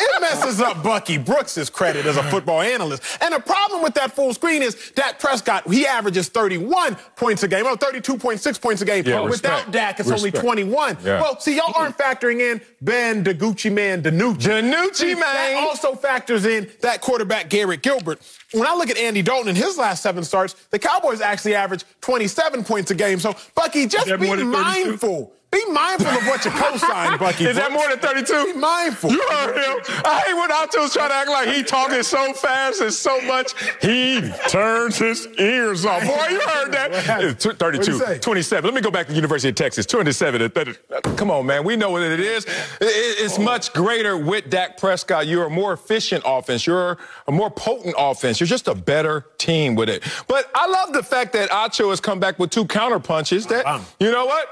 It messes up Bucky Brooks's credit as a football analyst. And the problem with that full screen is Dak Prescott, he averages 31 points a game, 32.6 points a game. Yeah, without Dak, it's only 21. Yeah. Well, see, y'all aren't factoring in Ben the Gucci Man DiNucci. DiNucci, man. That also factors in that quarterback Garrett Gilbert. When I look at Andy Dalton in his last 7 starts, the Cowboys actually average 27 points a game. So, Bucky, just be mindful. Be mindful of what you co-sign, Bucky. Is that more than 32? Be mindful. You heard him. I hate when Acho's trying to act like he talking so fast and so much, he turns his ears off. Boy, you heard that. 32, 27. Let me go back to the University of Texas. 27 and 30. Come on, man. We know what it is. It's much greater with Dak Prescott. You're a more efficient offense. You're a more potent offense. You're just a better team with it. But I love the fact that Acho has come back with 2 counter punches. That, you know what?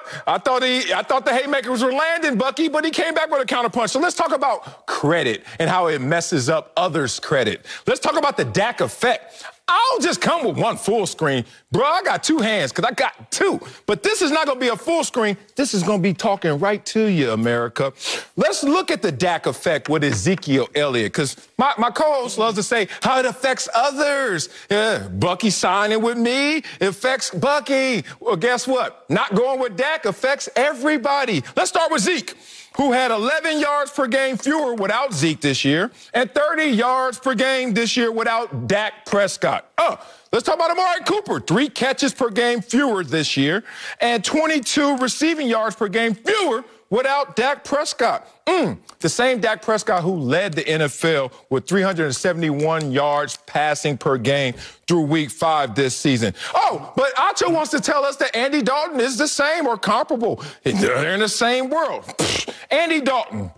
I thought the haymakers were landing, Bucky, but he came back with a counterpunch. So let's talk about credit and how it messes up others' credit. Let's talk about the Dak effect. I don't just come with 1 full screen. Bro, I got 2 hands because I got 2. But this is not going to be a full screen. This is going to be talking right to you, America. Let's look at the Dak effect with Ezekiel Elliott, because my co-host loves to say how it affects others. Yeah, Bucky signing with me, it affects Bucky. Well, guess what? Not going with Dak affects everybody. Let's start with Zeke, who had 11 yards per game fewer without Zeke this year, and 30 yards per game this year without Dak Prescott. Let's talk about Amari Cooper. 3 catches per game fewer this year, and 22 receiving yards per game fewer without Dak Prescott. The same Dak Prescott who led the NFL with 371 yards passing per game through week 5 this season. Oh, but Acho wants to tell us that Andy Dalton is the same or comparable. They're in the same world. Andy Dalton.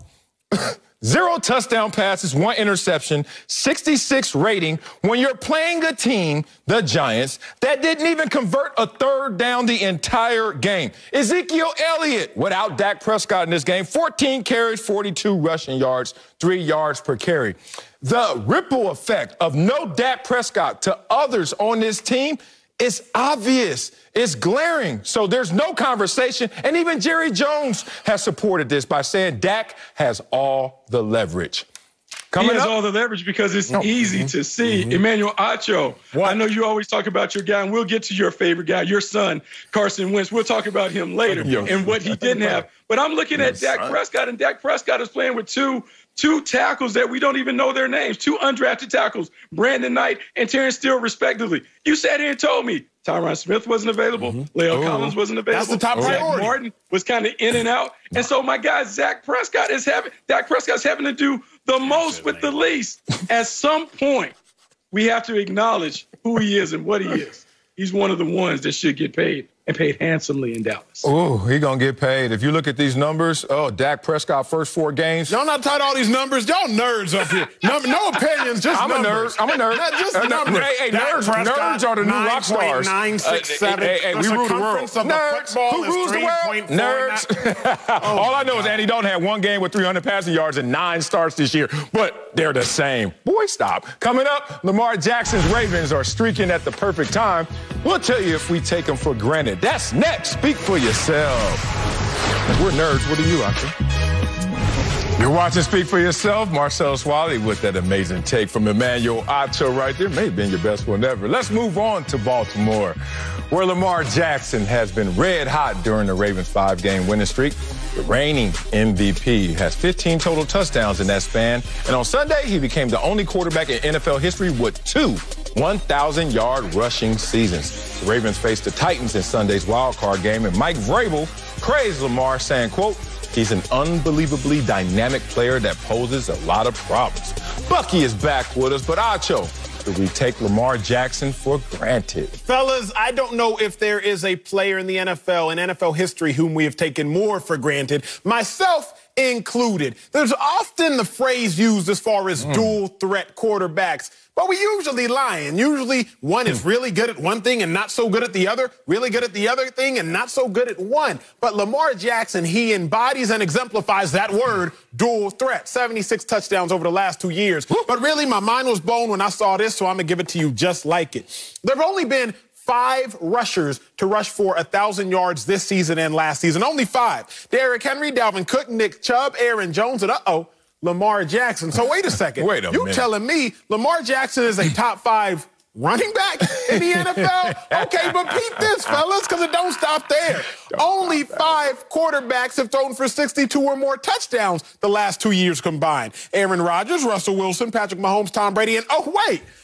0 touchdown passes, 1 interception, 66 rating when you're playing a team, the Giants, that didn't even convert a 3rd down the entire game. Ezekiel Elliott, without Dak Prescott in this game, 14 carries, 42 rushing yards, 3 yards per carry. The ripple effect of no Dak Prescott to others on this team is obvious. It's glaring. So there's no conversation. And even Jerry Jones has supported this by saying Dak has all the leverage. He has all the leverage because it's easy to see. Emmanuel Acho, I know you always talk about your guy, and we'll get to your favorite guy, your son, Carson Wentz. We'll talk about him later and what he didn't have. But I'm looking at Dak Prescott, and Dak Prescott is playing with two tackles that we don't even know their names, 2 undrafted tackles, Brandon Knight and Terrence Steele, respectively. You sat here and told me Tyron Smith wasn't available. Leo Collins wasn't available. That's the top priority. Zach Martin was kind of in and out. And so my guy, Dak Prescott's having to do the most with the least. At some point, we have to acknowledge who he is and what he is. He's one of the ones that should get paid, and paid handsomely in Dallas. Oh, he going to get paid. If you look at these numbers, Dak Prescott first 4 games. Y'all not tied all these numbers. Y'all nerds up here. No opinions, just numbers. I'm a nerd. Not just numbers. Hey, nerds are the new rock stars. 967. Hey, we rule the world. Nerds. Who rules the world? Nerds. All I know is Andy Dalton had 1 game with 300 passing yards and 9 starts this year, but they're the same. Boy, stop. Coming up, Lamar Jackson's Ravens are streaking at the perfect time. We'll tell you if we take them for granted. That's next. Speak for yourself. We're nerds. What are you, Acho? You're watching Speak for Yourself. Marcel Swally with that amazing take from Emmanuel Acho right there. May have been your best one ever. Let's move on to Baltimore, where Lamar Jackson has been red hot during the Ravens' 5-game winning streak. The reigning MVP has 15 total touchdowns in that span. And on Sunday, he became the only quarterback in NFL history with 2 1,000-yard rushing seasons. The Ravens faced the Titans in Sunday's wildcard game, and Mike Vrabel praised Lamar, saying, quote, he's an unbelievably dynamic player that poses a lot of problems. Bucky is back with us, but Acho, do we take Lamar Jackson for granted? Fellas, I don't know if there is a player in the NFL, in NFL history, whom we have taken more for granted. Myself included. There's often the phrase used as far as dual threat quarterbacks, but we usually lying. Usually one is really good at one thing and not so good at the other, really good at the other thing and not so good at one. But Lamar Jackson, he embodies and exemplifies that word, dual threat. 76 touchdowns over the last 2 years. But really, my mind was blown when I saw this, so I'm going to give it to you just like it. There have only been 5 rushers to rush for 1,000 yards this season and last season. Only 5. Derrick Henry, Dalvin Cook, Nick Chubb, Aaron Jones, and Lamar Jackson. So wait a second. Wait a minute. You telling me Lamar Jackson is a top 5 running back in the NFL? Okay, but peep this, fellas, because it don't stop there. Only 5 quarterbacks have thrown for 62 or more touchdowns the last 2 years combined. Aaron Rodgers, Russell Wilson, Patrick Mahomes, Tom Brady, and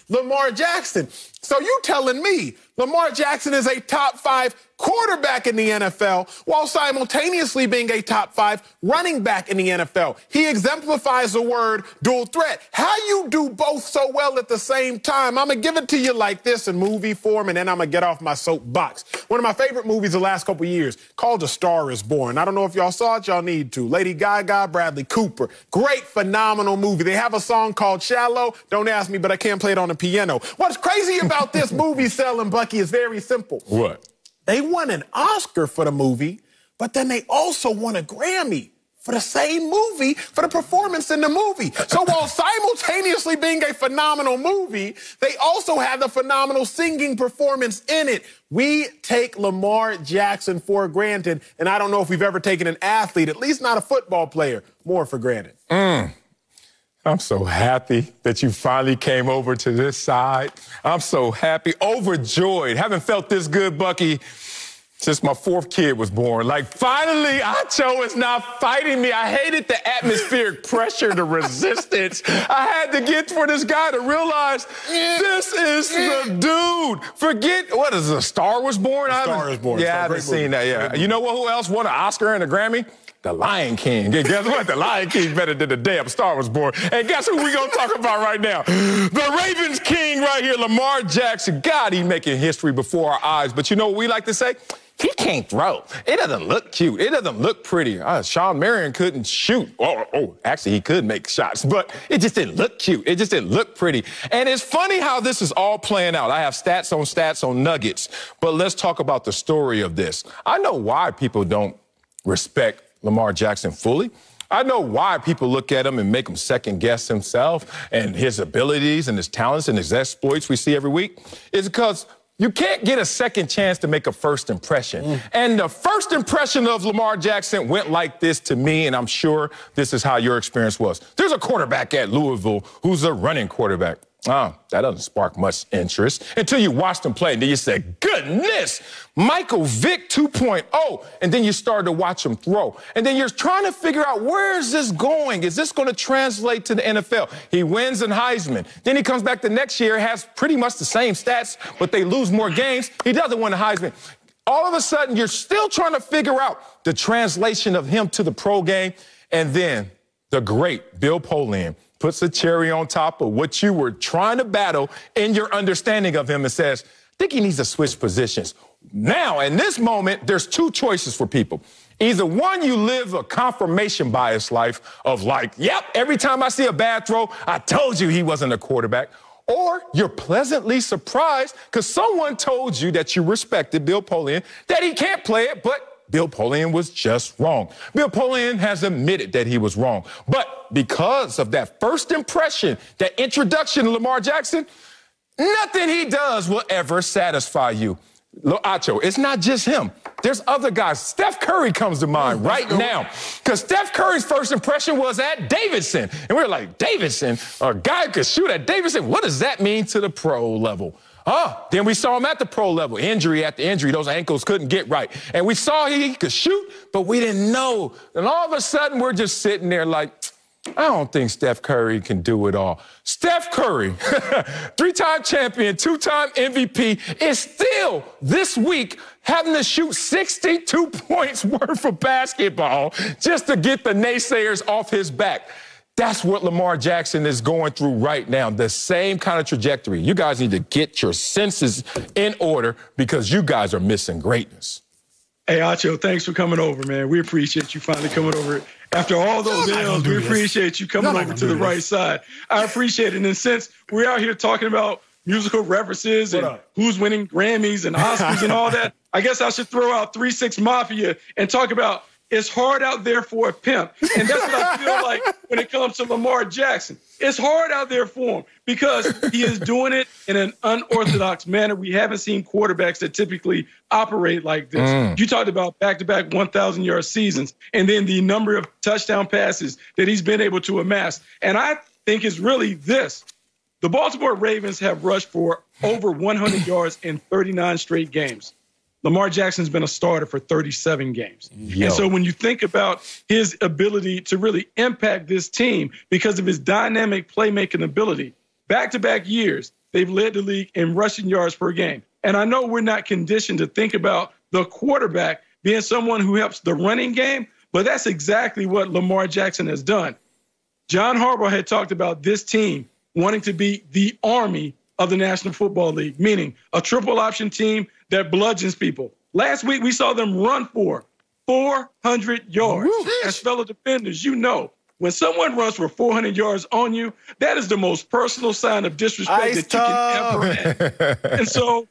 Lamar Jackson. So you telling me Lamar Jackson is a top 5 quarterback in the NFL while simultaneously being a top 5 running back in the NFL. He exemplifies the word dual threat. How you do both so well at the same time? I'm going to give it to you like this in movie form, and then I'm going to get off my soapbox. One of my favorite movies the last couple years called A Star is Born. I don't know if y'all saw it. Y'all need to. Lady Gaga, Bradley Cooper. Great, phenomenal movie. They have a song called Shallow. Don't ask me, but I can't play it on the piano. What's crazy about this movie, Selling Bucky, is very simple. What? They won an Oscar for the movie, but then they also won a Grammy for the same movie for the performance in the movie. So while simultaneously being a phenomenal movie, they also had the phenomenal singing performance in it. We take Lamar Jackson for granted, and I don't know if we've ever taken an athlete, at least not a football player, more for granted. I'm so happy that you finally came over to this side. I'm so happy, overjoyed. Haven't felt this good, Bucky, since my 4th kid was born. Like, finally, Acho is not fighting me. I hated the atmospheric pressure, the resistance I had to get for this guy to realize this is the dude. Forget, what is it, A Star Was Born? A Star Is Born. Yeah, I haven't seen that, yeah. You know what? Who else won an Oscar and a Grammy? The Lion King. Guess what? The Lion King better than the damn Star Was Born. And guess who we gonna talk about right now? The Ravens King right here, Lamar Jackson. God, he's making history before our eyes. But you know what we like to say? He can't throw. It doesn't look cute. It doesn't look pretty. Sean Marion couldn't shoot. Actually, he could make shots, but it just didn't look cute. It just didn't look pretty. And it's funny how this is all playing out. I have stats on nuggets, but let's talk about the story of this. I know why people don't respect Lamar Jackson fully. I know why people look at him and make him second guess himself and his abilities and his talents and his exploits we see every week. It's because you can't get a second chance to make a first impression. And the first impression of Lamar Jackson went like this to me, and I'm sure this is how your experience was. There's a quarterback at Louisville who's a running quarterback. That doesn't spark much interest until you watched him play. And then you say, goodness, Michael Vick 2.0. And then you start to watch him throw. And then you're trying to figure out, where is this going? Is this going to translate to the NFL? He wins in Heisman. Then he comes back the next year, has pretty much the same stats, but they lose more games. He doesn't win the Heisman. All of a sudden, you're still trying to figure out the translation of him to the pro game. And then the great Bill Polian puts a cherry on top of what you were trying to battle in your understanding of him and says, I think he needs to switch positions. Now, in this moment, there's 2 choices for people. Either one, you live a confirmation bias life of like, yep, every time I see a bad throw, I told you he wasn't a quarterback. Or you're pleasantly surprised because someone told you that you respected Bill Polian, that he can't play it, but Bill Polian was just wrong. Bill Polian has admitted that he was wrong. But because of that first impression, that introduction to Lamar Jackson, nothing he does will ever satisfy you. Acho, it's not just him. There's other guys. Steph Curry comes to mind right now. Because Steph Curry's first impression was at Davidson. And we're like, Davidson? A guy could shoot at Davidson? What does that mean to the pro level? Then we saw him at the pro level. Injury after injury. Those ankles couldn't get right. And we saw he could shoot, but we didn't know. And all of a sudden, we're just sitting there like, I don't think Steph Curry can do it all. Steph Curry, 3-time champion, 2-time MVP, is still this week having to shoot 62 points worth of basketball just to get the naysayers off his back. That's what Lamar Jackson is going through right now, the same kind of trajectory. You guys need to get your senses in order because you guys are missing greatness. Hey, Acho, thanks for coming over, man. We appreciate you finally coming over After all those L's, we appreciate you coming over to the right side. I appreciate it. And since we're out here talking about musical references and who's winning Grammys and Oscars and all that, I guess I should throw out 3 6 Mafia and talk about it's hard out there for a pimp. And that's what I feel like when it comes to Lamar Jackson. It's hard out there for him because he is doing it in an unorthodox manner. We haven't seen quarterbacks that typically operate like this. You talked about back-to-back 1,000-yard seasons and then the number of touchdown passes that he's been able to amass. And I think it's really this. The Baltimore Ravens have rushed for over 100 yards in 39 straight games. Lamar Jackson's been a starter for 37 games. And so when you think about his ability to really impact this team because of his dynamic playmaking ability, back-to-back years, they've led the league in rushing yards per game. And I know we're not conditioned to think about the quarterback being someone who helps the running game, but that's exactly what Lamar Jackson has done. John Harbaugh had talked about this team wanting to be the army of the National Football League, meaning a triple option team that bludgeons people. Last week, we saw them run for 400 yards. As fellow defenders, you know, when someone runs for 400 yards on you, that is the most personal sign of disrespect that you can ever have. And so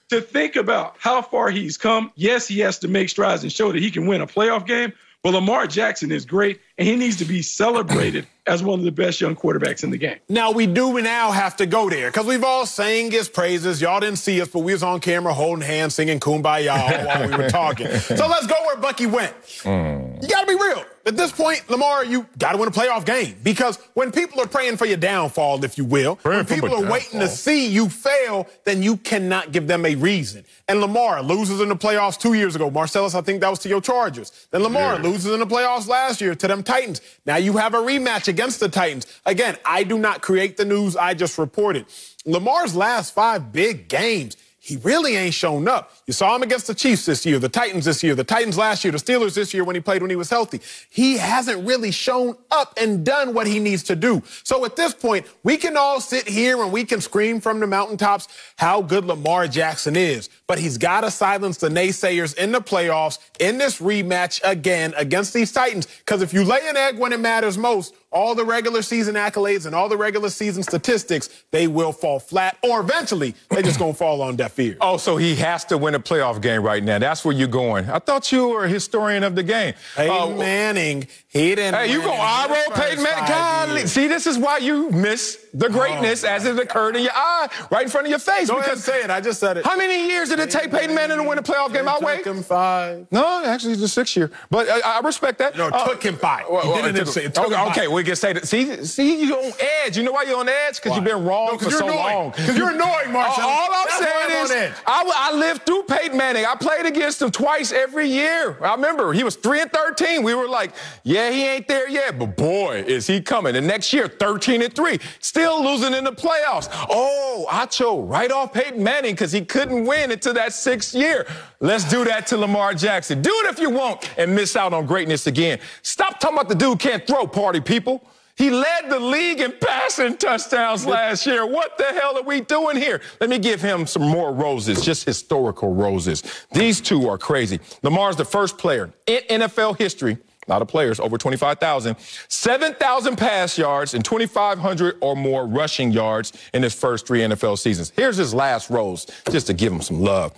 to think about how far he's come, yes, he has to make strides and show that he can win a playoff game, but Lamar Jackson is great, and he needs to be celebrated as one of the best young quarterbacks in the game. Now, we do now have to go there because we've all sang his praises. Y'all didn't see us, but we was on camera holding hands, singing Kumbaya while we were talking. So let's go where Bucky went. You got to be real. At this point, Lamar, you got to win a playoff game because when people are praying for your downfall, if you will, when people are waiting to see you fail, then you cannot give them a reason. And Lamar loses in the playoffs 2 years ago. Marcellus, I think that was to your Chargers. Then Lamar loses in the playoffs last year to them Titans. Now you have a rematch against the Titans. Again, I do not create the news. I just report it. Lamar's last 5 big games, he really ain't shown up. You saw him against the Chiefs this year, the Titans this year, the Titans last year, the Steelers this year when he played when he was healthy. He hasn't really shown up and done what he needs to do. So at this point, we can all sit here and we can scream from the mountaintops how good Lamar Jackson is. But he's got to silence the naysayers in the playoffs in this rematch again against these Titans. Because if you lay an egg when it matters most, all the regular season accolades and all the regular season statistics, they will fall flat, or eventually they just going to fall on deaf ears. Oh, so he has to win a playoff game right now. That's where you're going. I thought you were a historian of the game. Peyton Manning, he didn't Hey, you go eye-roll Peyton Manning? God, see, this is why you miss the greatness as it occurred in your eye, right in front of your face. Go ahead and say it. I just said it. How many years did it take Peyton Manning to win a playoff game? I'll wait. It took him 5. No, actually, it's the 6th year. But I respect that. No, it took him 5. Okay, we can say that. See, you're on edge. You know why you're on edge? Because you've been wrong for so long. Because you're annoying, Marshall. All I'm saying is I lived through Peyton Manning. I played against him twice every year. I remember he was 3-13. We were like, yeah, he ain't there yet, but boy, is he coming. And next year, 13-3, still losing in the playoffs. Oh, Acho, right off Peyton Manning because he couldn't win until that 6th year. Let's do that to Lamar Jackson. Do it if you want and miss out on greatness again. Stop talking about the dude can't throw, party people. He led the league in passing touchdowns last year. What the hell are we doing here? Let me give him some more roses, just historical roses. These two are crazy. Lamar's the first player in NFL history, not a players, over 25,000, 7,000 pass yards and 2,500 or more rushing yards in his first 3 NFL seasons. Here's his last rose, just to give him some love.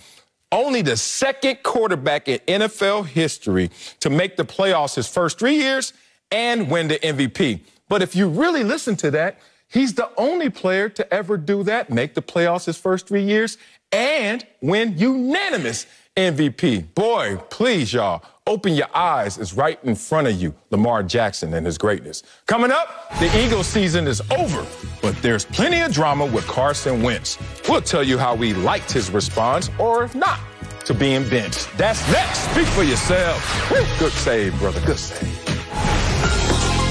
Only the second quarterback in NFL history to make the playoffs his first 3 years and win the MVP. But if you really listen to that, he's the only player to ever do that, make the playoffs his first 3 years, and win unanimous MVP. Boy, please, y'all, open your eyes. It's right in front of you, Lamar Jackson and his greatness. Coming up, the Eagles season is over, but there's plenty of drama with Carson Wentz. We'll tell you how we liked his response, or if not, to being benched. That's next. Speak for yourself. Woo, good save, brother. Good save.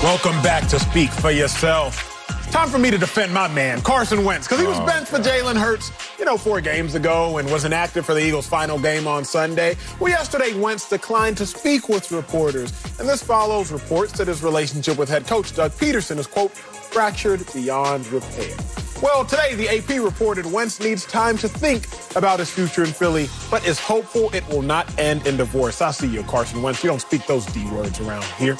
Welcome back to Speak for Yourself. Time for me to defend my man, Carson Wentz, because he was benched for Jalen Hurts, 4 games ago and was inactive for the Eagles' final game on Sunday. Well, yesterday, Wentz declined to speak with reporters, and this follows reports that his relationship with head coach Doug Peterson is, quote, fractured beyond repair. Well, today the AP reported Wentz needs time to think about his future in Philly, but is hopeful it will not end in divorce. I see you, Carson Wentz. You don't speak those D words around here.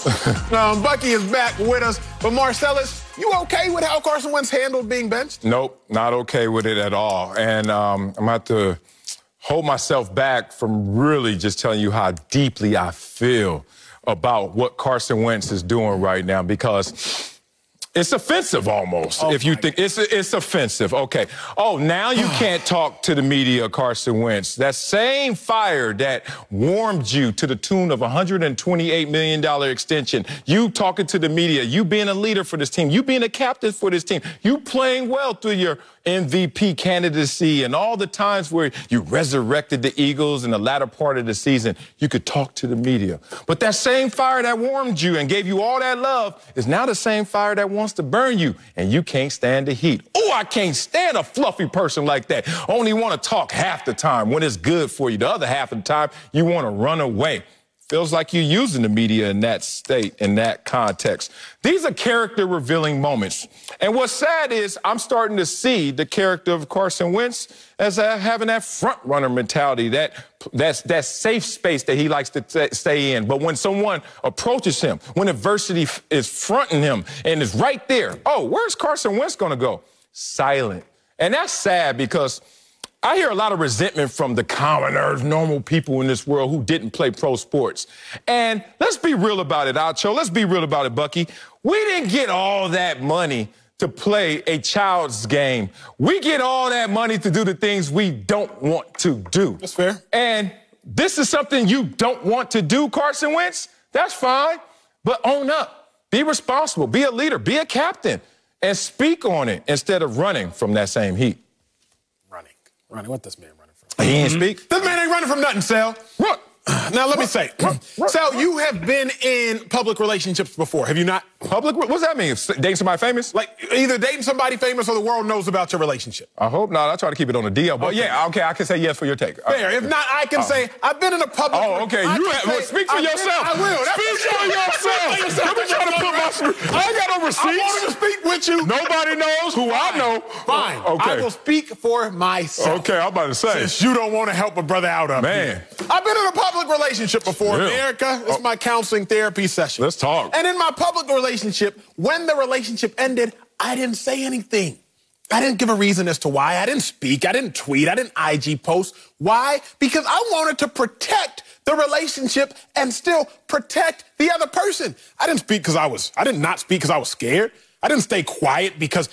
Bucky is back with us. But Marcellus, you okay with how Carson Wentz handled being benched? Nope, not okay with it at all. And I'm going to have to hold myself back from really just telling you how deeply I feel about what Carson Wentz is doing right now, because it's offensive almost, if you think it's offensive. Okay. Oh, now you can't talk to the media, Carson Wentz. That same fire that warmed you to the tune of $128 million extension, you talking to the media, you being a leader for this team, you being a captain for this team, you playing well through your MVP candidacy and all the times where you resurrected the Eagles in the latter part of the season, you could talk to the media. But that same fire that warmed you and gave you all that love is now the same fire that wants to burn you, and you can't stand the heat. Oh, I can't stand a fluffy person like that. Only want to talk half the time when it's good for you. The other half of the time, you want to run away. Feels like you're using the media in that state, in that context. These are character-revealing moments. And what's sad is I'm starting to see the character of Carson Wentz as having that front-runner mentality, that safe space that he likes to stay in. But when someone approaches him, when adversity is fronting him and is right there, oh, where's Carson Wentz going to go? Silent. And that's sad, because I hear a lot of resentment from the commoners, normal people in this world who didn't play pro sports. And let's be real about it, Acho. Let's be real about it, Bucky. We didn't get all that money to play a child's game. We get all that money to do the things we don't want to do. That's fair. And this is something you don't want to do, Carson Wentz. That's fine. But own up. Be responsible. Be a leader. Be a captain. And speak on it instead of running from that same heat. Running, what this man running from? He ain't speak. This man ain't running from nothing, Sal. What? Now, let me say, Sal, you have been in public relationships before, have you not? Public? What's that mean? Dating somebody famous? Like, either dating somebody famous or the world knows about your relationship. I hope not. I try to keep it on the DL. But yeah, okay, I can say yes for your take. Fair. If not, I can say I've been in a public... Oh, okay. Speak for yourself. I will. Speak for yourself. Let me try to put my... I ain't got no receipts. I wanted to speak with you. Nobody knows who I know. Fine. Okay. I will speak for myself. Okay, I'm about to say. Since you don't want to help a brother out of Man. I've been in a public relationship before. America, it's my counseling therapy session. Let's talk. And in my public relationship, when the relationship ended, I didn't say anything. I didn't give a reason as to why. I didn't speak. I didn't tweet. I didn't IG post. Why? Because I wanted to protect the relationship and still protect the other person. I didn't speak because I did not speak because I was scared. I didn't stay quiet because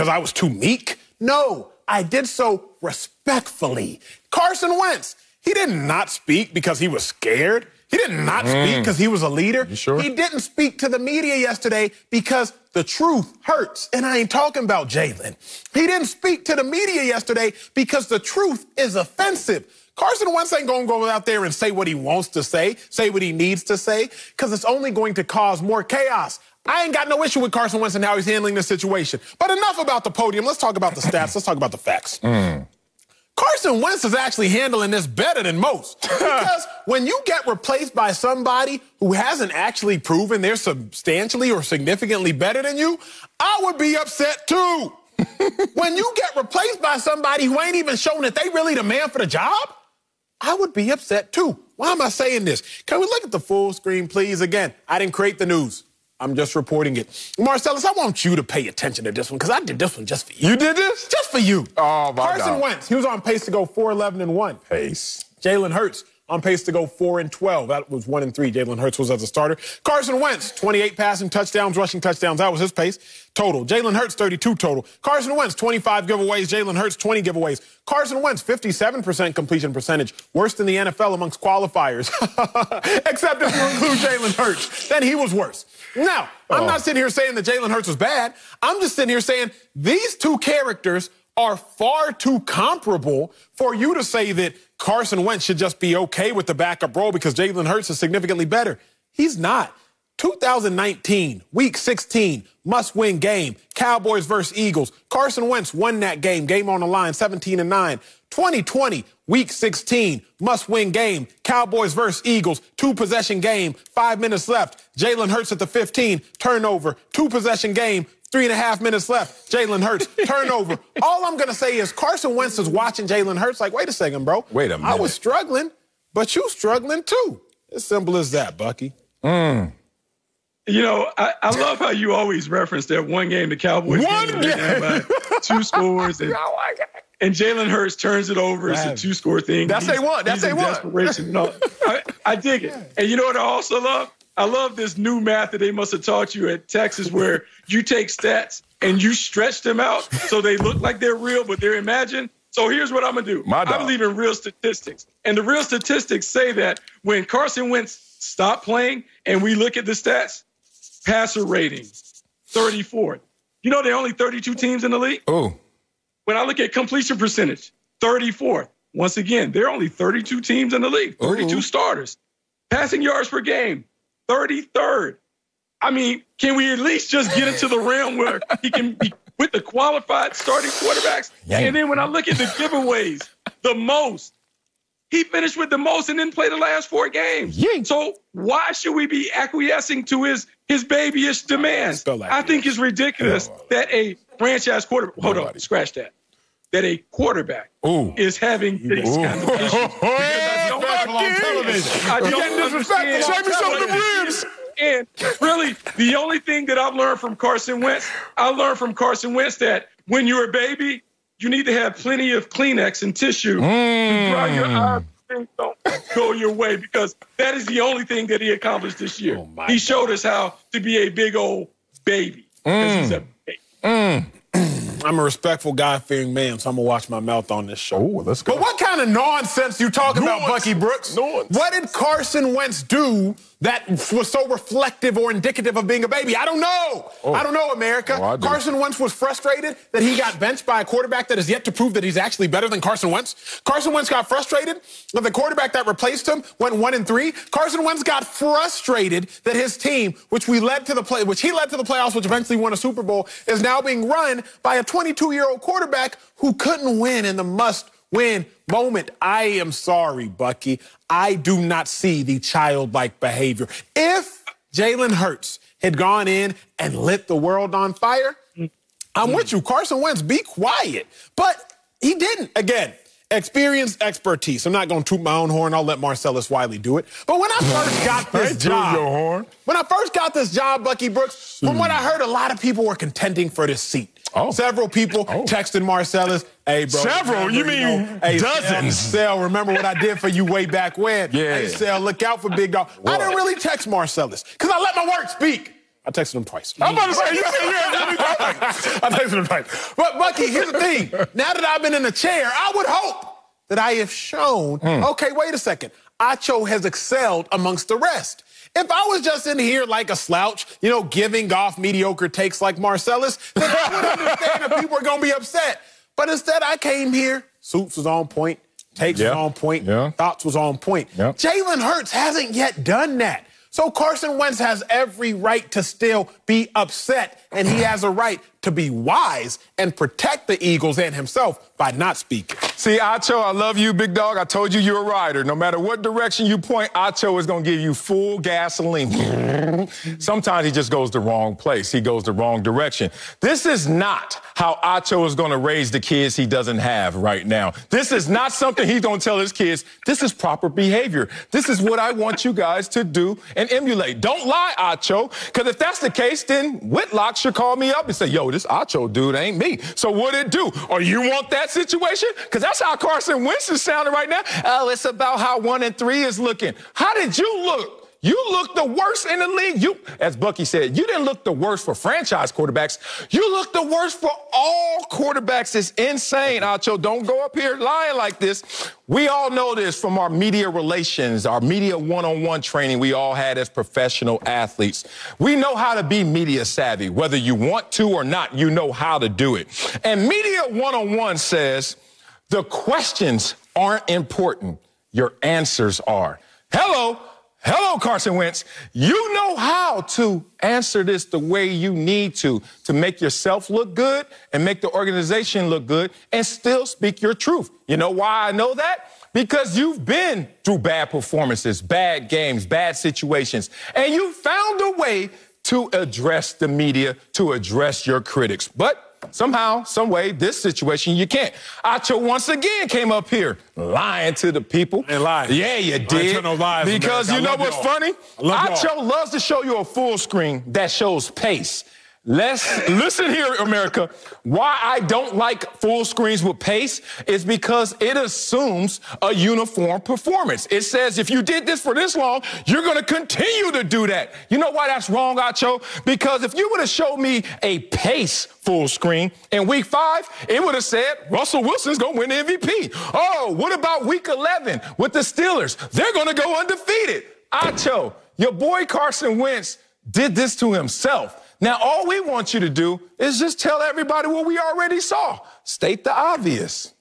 I was too meek. No, I did so respectfully. Carson Wentz, he did not speak because he was scared. He did not speak because he was a leader. You sure? He didn't speak to the media yesterday because the truth hurts. And I ain't talking about Jalen. He didn't speak to the media yesterday because the truth is offensive. Carson Wentz ain't going to go out there and say what he wants to say what he needs to say, because it's only going to cause more chaos. I ain't got no issue with Carson Wentz and how he's handling this situation. But enough about the podium. Let's talk about the stats. Let's talk about the facts. Carson Wentz is actually handling this better than most. Because when you get replaced by somebody who hasn't actually proven they're substantially or significantly better than you, I would be upset too. When you get replaced by somebody who ain't even shown that they really the man for the job, I would be upset too. Why am I saying this? Can we look at the full screen, please? Again, I didn't create the news. I'm just reporting it. Marcellus, I want you to pay attention to this one, because I did this one just for you. You did this? Just for you. Oh, my God. Carson Wentz, he was on pace to go 4-11-1. Pace. Jalen Hurts on pace to go 4-12. That was 1-3. Jalen Hurts was as a starter. Carson Wentz, 28 passing touchdowns, rushing touchdowns. That was his pace. Total. Jalen Hurts, 32 total. Carson Wentz, 25 giveaways. Jalen Hurts, 20 giveaways. Carson Wentz, 57% completion percentage. Worst in the NFL amongst qualifiers. Except if you include Jalen Hurts. Then he was worse. Now, I'm not sitting here saying that Jalen Hurts was bad. I'm just sitting here saying these two characters are far too comparable for you to say that Carson Wentz should just be okay with the backup role because Jalen Hurts is significantly better. He's not. 2019, Week 16, must-win game. Cowboys versus Eagles. Carson Wentz won that game. Game on the line, 17-9. 2020, Week 16, must-win game. Cowboys versus Eagles. 2-possession game. 5 minutes left. Jalen Hurts at the 15. Turnover. 2-possession game. 3.5 minutes left. Jalen Hurts, turnover. All I'm going to say is Carson Wentz is watching Jalen Hurts like, wait a second, bro. Wait a minute. I was struggling, but you struggling too. As simple as that, Bucky. You know, I love how you always reference that one game the Cowboys down by 2 scores. And Jalen Hurts turns it over. It's a 2-score thing. That's they want. That's they want. No, I dig it. And you know what I also love? I love this new math that they must have taught you at Texas where you take stats and you stretch them out so they look like they're real, but they're imagined. So here's what I'm going to do. I believe in real statistics. And the real statistics say that when Carson Wentz stopped playing and we look at the stats, passer rating, 34th. You know there are only 32 teams in the league? Oh. When I look at completion percentage, 34th. Once again, there are only 32 teams in the league, 32 starters. Passing yards per game, 33rd. I mean, can we at least just get into the realm where he can be with the qualified starting quarterbacks? And then when I look at the giveaways, the most, he finished with the most and didn't play the last 4 games. So why should we be acquiescing to his babyish demands? I think it's ridiculous that a franchise quarterback, hold on, scratch that a quarterback is having these kind of issues. I don't understand. Show me some of the ribs. And really, the only thing that I've learned from Carson Wentz, that when you're a baby, you need to have plenty of Kleenex and tissue to dry your eyes. Things don't go your way, because that is the only thing that he accomplished this year. He showed us how to be a big old baby. He's a baby. I'm a respectful, God-fearing man, so I'm going to watch my mouth on this show. Let's go. But what kind of nonsense you talking about, Bucky Brooks? What did Carson Wentz do that was so reflective or indicative of being a baby? I don't know. I don't know, America. Carson Wentz was frustrated that he got benched by a quarterback that has yet to prove that he's actually better than Carson Wentz. Carson Wentz got frustrated that the quarterback that replaced him went 1-3. Carson Wentz got frustrated that his team, which he led to the playoffs, which eventually won a Super Bowl, is now being run by a 22-year-old quarterback who couldn't win in the must-win moment. I am sorry, Bucky. I do not see the childlike behavior. If Jalen Hurts had gone in and lit the world on fire, I'm with you. Carson Wentz, be quiet. But he didn't. Again, experience, expertise. I'm not going to toot my own horn. I'll let Marcellus Wiley do it. But when I first got this job, Bucky Brooks, from what I heard, a lot of people were contending for this seat. Several people texted Marcellus, hey, bro. Several? You mean dozens? Sel, remember what I did for you way back when? Hey, Sel, look out for Big Dog. I didn't really text Marcellus because I let my work speak. I texted him twice. I'm about to say, I texted him twice. But, Bucky, here's the thing. Now that I've been in the chair, I would hope that I have shown, okay, wait a second. Acho has excelled amongst the rest. If I was just in here like a slouch, giving off mediocre takes like Marcellus, then I would understand if people were going to be upset. But instead, I came here, suits was on point, takes was on point, thoughts was on point. Jalen Hurts hasn't yet done that. So Carson Wentz has every right to still be upset, and he has a right to be wise and protect the Eagles and himself by not speaking. See, Acho, I love you, big dog. I told you you're a rider. No matter what direction you point, Acho is going to give you full gasoline. Sometimes he just goes the wrong place. He goes the wrong direction. This is not how Acho is going to raise the kids he doesn't have right now. This is not something he's going to tell his kids. This is proper behavior. This is what I want you guys to do and emulate. Don't lie, Acho, because if that's the case, then Whitlock should call me up and say, yo, this Acho dude ain't me. So what'd it do? Or you want that situation? Because that's how Carson Wentz is sounding right now. Oh, it's about how 1-3 is looking. How did you look? You look the worst in the league. As Bucky said, you didn't look the worst for franchise quarterbacks. You look the worst for all quarterbacks. It's insane, Acho. Don't go up here lying like this. We all know this from our media relations, our media one-on-one training we all had as professional athletes. We know how to be media savvy. Whether you want to or not, you know how to do it. And media one-on-one says the questions aren't important. Your answers are. Hello, Carson Wentz. You know how to answer this the way you need to make yourself look good and make the organization look good and still speak your truth. You know why I know that? Because you've been through bad performances, bad games, bad situations, and you found a way to address the media, to address your critics. But somehow, some way, this situation, you can't. Acho once again came up here lying to the people. And lying. Yeah, you did. No lies, because America. you know what's funny? Acho loves to show you a full screen that shows pace. Listen here, America. Why I don't like full screens with pace is because it assumes a uniform performance. It says if you did this for this long, you're going to continue to do that. You know why that's wrong, Acho? Because if you would have showed me a pace full screen in week 5, it would have said Russell Wilson's going to win MVP. Oh, what about week 11 with the Steelers? They're going to go undefeated. Acho, your boy Carson Wentz did this to himself. Now, all we want you to do is just tell everybody what we already saw. State the obvious.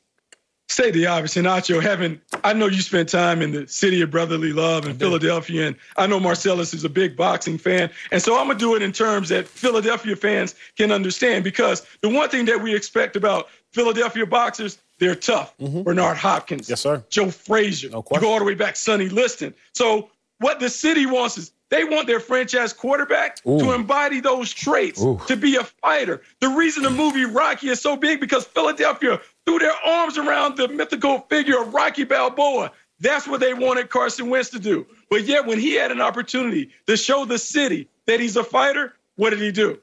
State the obvious. And Acho, I know you spent time in the city of brotherly love in Philadelphia, and I know Marcellus is a big boxing fan. And so I'm going to do it in terms that Philadelphia fans can understand, because the one thing that we expect about Philadelphia boxers, they're tough. Bernard Hopkins. Yes, sir. Joe Frazier. No you question. go all the way back, Sonny Liston. So what the city wants is they want their franchise quarterback to embody those traits, to be a fighter. The reason the movie Rocky is so big because Philadelphia threw their arms around the mythical figure of Rocky Balboa. That's what they wanted Carson Wentz to do. But yet when he had an opportunity to show the city that he's a fighter, what did he do?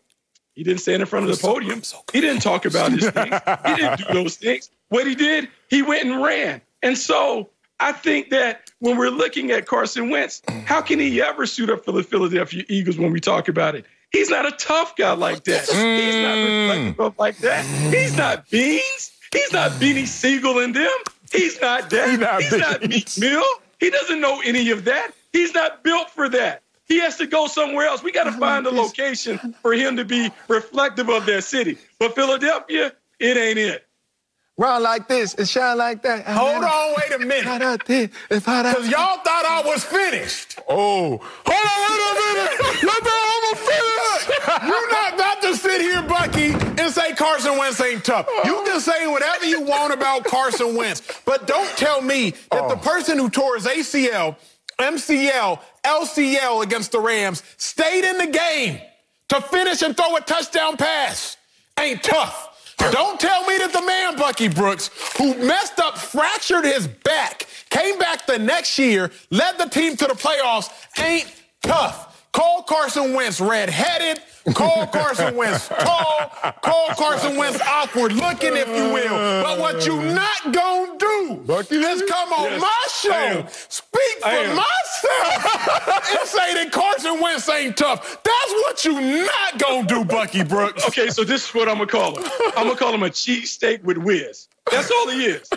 He didn't stand in front of the podium. He didn't talk about his things. He didn't do those things. What he did, he went and ran. And so I think that when we're looking at Carson Wentz, how can he ever suit up for the Philadelphia Eagles when we talk about it? He's not a tough guy like that. He's not reflective like that. He's not Beans. He's not Beanie Siegel and them. He's not that. He's not Meek Mill. He doesn't know any of that. He's not built for that. He has to go somewhere else. We got to find a location for him to be reflective of their city. But Philadelphia, it ain't it. Run like this and shine like that. Hold on, wait a minute. Because y'all thought I was finished. Oh, hold on, wait a minute. You thought I was finished. You're not about to sit here, Bucky, and say Carson Wentz ain't tough. You can say whatever you want about Carson Wentz, but don't tell me that the person who tore his ACL, MCL, LCL against the Rams stayed in the game to finish and throw a touchdown pass ain't tough. Don't tell me that the man, Bucky Brooks, who messed up, fractured his back, came back the next year, led the team to the playoffs, ain't tough. Call Carson Wentz red-headed, call Carson Wentz tall, call Carson Wentz awkward looking, if you will. But what you not gonna do is come on my show, speak for myself, and say that Carson Wentz ain't tough. That's what you not gonna do, Bucky Brooks. Okay, so this is what I'm gonna call him. I'm gonna call him a cheesesteak with whiz. That's all he is.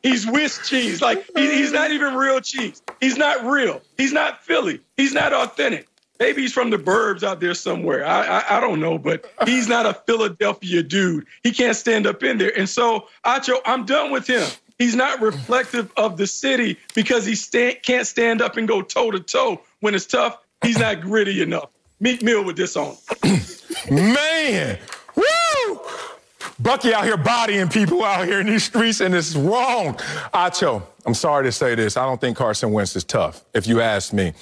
He's whiz cheese. Like, he's not even real cheese. He's not real. He's not Philly. He's not authentic. Maybe he's from the burbs out there somewhere. I don't know, but he's not a Philadelphia dude. He can't stand up in there. And so, Acho, I'm done with him. He's not reflective of the city because he can't stand up and go toe-to-toe when it's tough. He's not gritty enough. Meek Mill with this on. Man, woo! Bucky out here bodying people out here in these streets, and it's wrong. Acho, I'm sorry to say this. I don't think Carson Wentz is tough, if you ask me.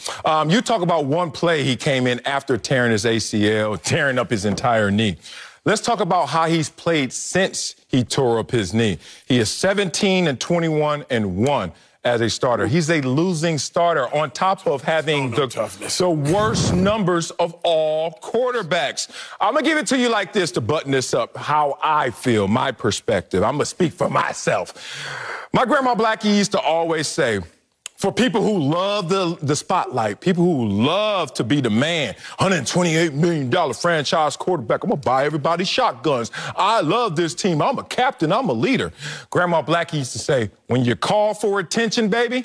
You talk about one play he came in after tearing his ACL, tearing up his entire knee. Let's talk about how he's played since he tore up his knee. He is 17-21-1 as a starter. He's a losing starter on top of having the worst numbers of all quarterbacks. I'm going to give it to you like this to button this up, how I feel, my perspective. I'm going to speak for myself. My grandma Blackie used to always say, for people who love the spotlight, people who love to be the man, $128 million franchise quarterback, I'm going to buy everybody shotguns. I love this team. I'm a captain. I'm a leader. Grandma Blackie used to say, when you call for attention, baby,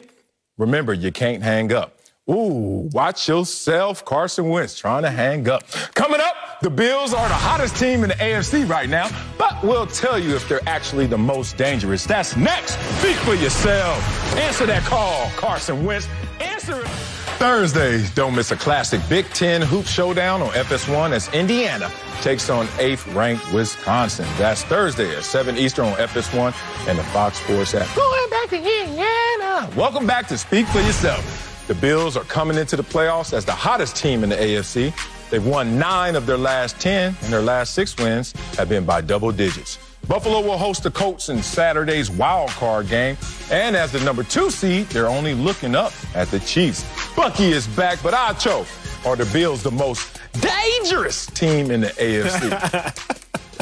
remember, you can't hang up. Ooh, watch yourself, Carson Wentz trying to hang up. Coming up, the Bills are the hottest team in the AFC right now, but we'll tell you if they're actually the most dangerous. That's next. Speak for yourself. Answer that call, Carson Wentz. Answer it. Thursday, don't miss a classic Big Ten hoop showdown on FS1 as Indiana takes on 8th-ranked Wisconsin. That's Thursday at 7 Eastern on FS1 and the Fox Sports app. Going back to Indiana. Welcome back to Speak for Yourself. The Bills are coming into the playoffs as the hottest team in the AFC. They've won 9 of their last 10, and their last 6 wins have been by double digits. Buffalo will host the Colts in Saturday's wild card game, and as the number 2 seed, they're only looking up at the Chiefs. Bucky is back, but Acho, are the Bills the most dangerous team in the AFC?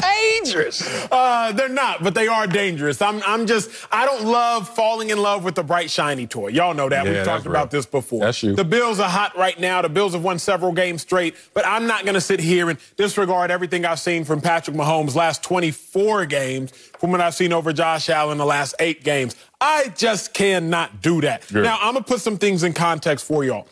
Dangerous. They're not, but they are dangerous. I don't love falling in love with the bright, shiny toy. Y'all know that. We've talked about this before. That's you. The Bills are hot right now. The Bills have won several games straight, but I'm not going to sit here and disregard everything I've seen from Patrick Mahomes' last 24 games from what I've seen over Josh Allen the last 8 games. I just cannot do that. Good. Now, I'm going to put some things in context for y'all.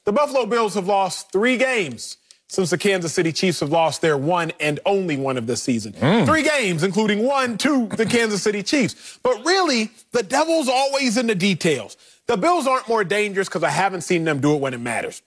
The Buffalo Bills have lost 3 games since the Kansas City Chiefs have lost their one and only one of the season. 3 games, including 1 to the Kansas City Chiefs. But really, the devil's always in the details. The Bills aren't more dangerous because I haven't seen them do it when it matters.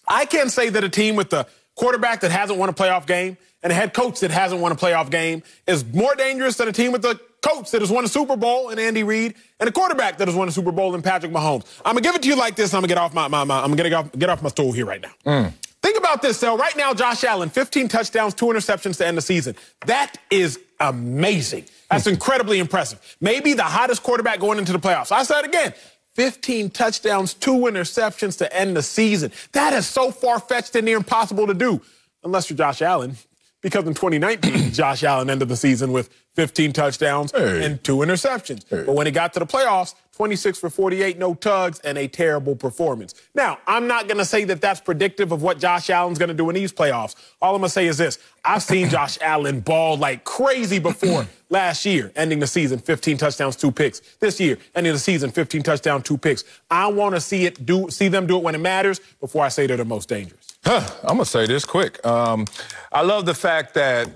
I can't say that a team with a quarterback that hasn't won a playoff game and a head coach that hasn't won a playoff game is more dangerous than a team with a coach that has won a Super Bowl in Andy Reid and a quarterback that has won a Super Bowl in Patrick Mahomes. I'm going to give it to you like this, and I'm going to get off my stool here right now. Think about this, though. Right now, Josh Allen, 15 touchdowns, 2 interceptions to end the season. That is amazing. That's incredibly impressive. Maybe the hottest quarterback going into the playoffs. I said it again, 15 touchdowns, 2 interceptions to end the season. That is so far-fetched and near impossible to do, unless you're Josh Allen. Because in 2019, Josh Allen ended the season with 15 touchdowns and 2 interceptions. But when it got to the playoffs, 26 for 48, no tugs, and a terrible performance. Now, I'm not going to say that that's predictive of what Josh Allen's going to do in these playoffs. All I'm going to say is this. I've seen Josh Allen ball like crazy before last year, ending the season, 15 touchdowns, 2 picks. This year, ending the season, 15 touchdowns, 2 picks. I want to see them do it when it matters before I say they're the most dangerous. I'm going to say this quick. I love the fact that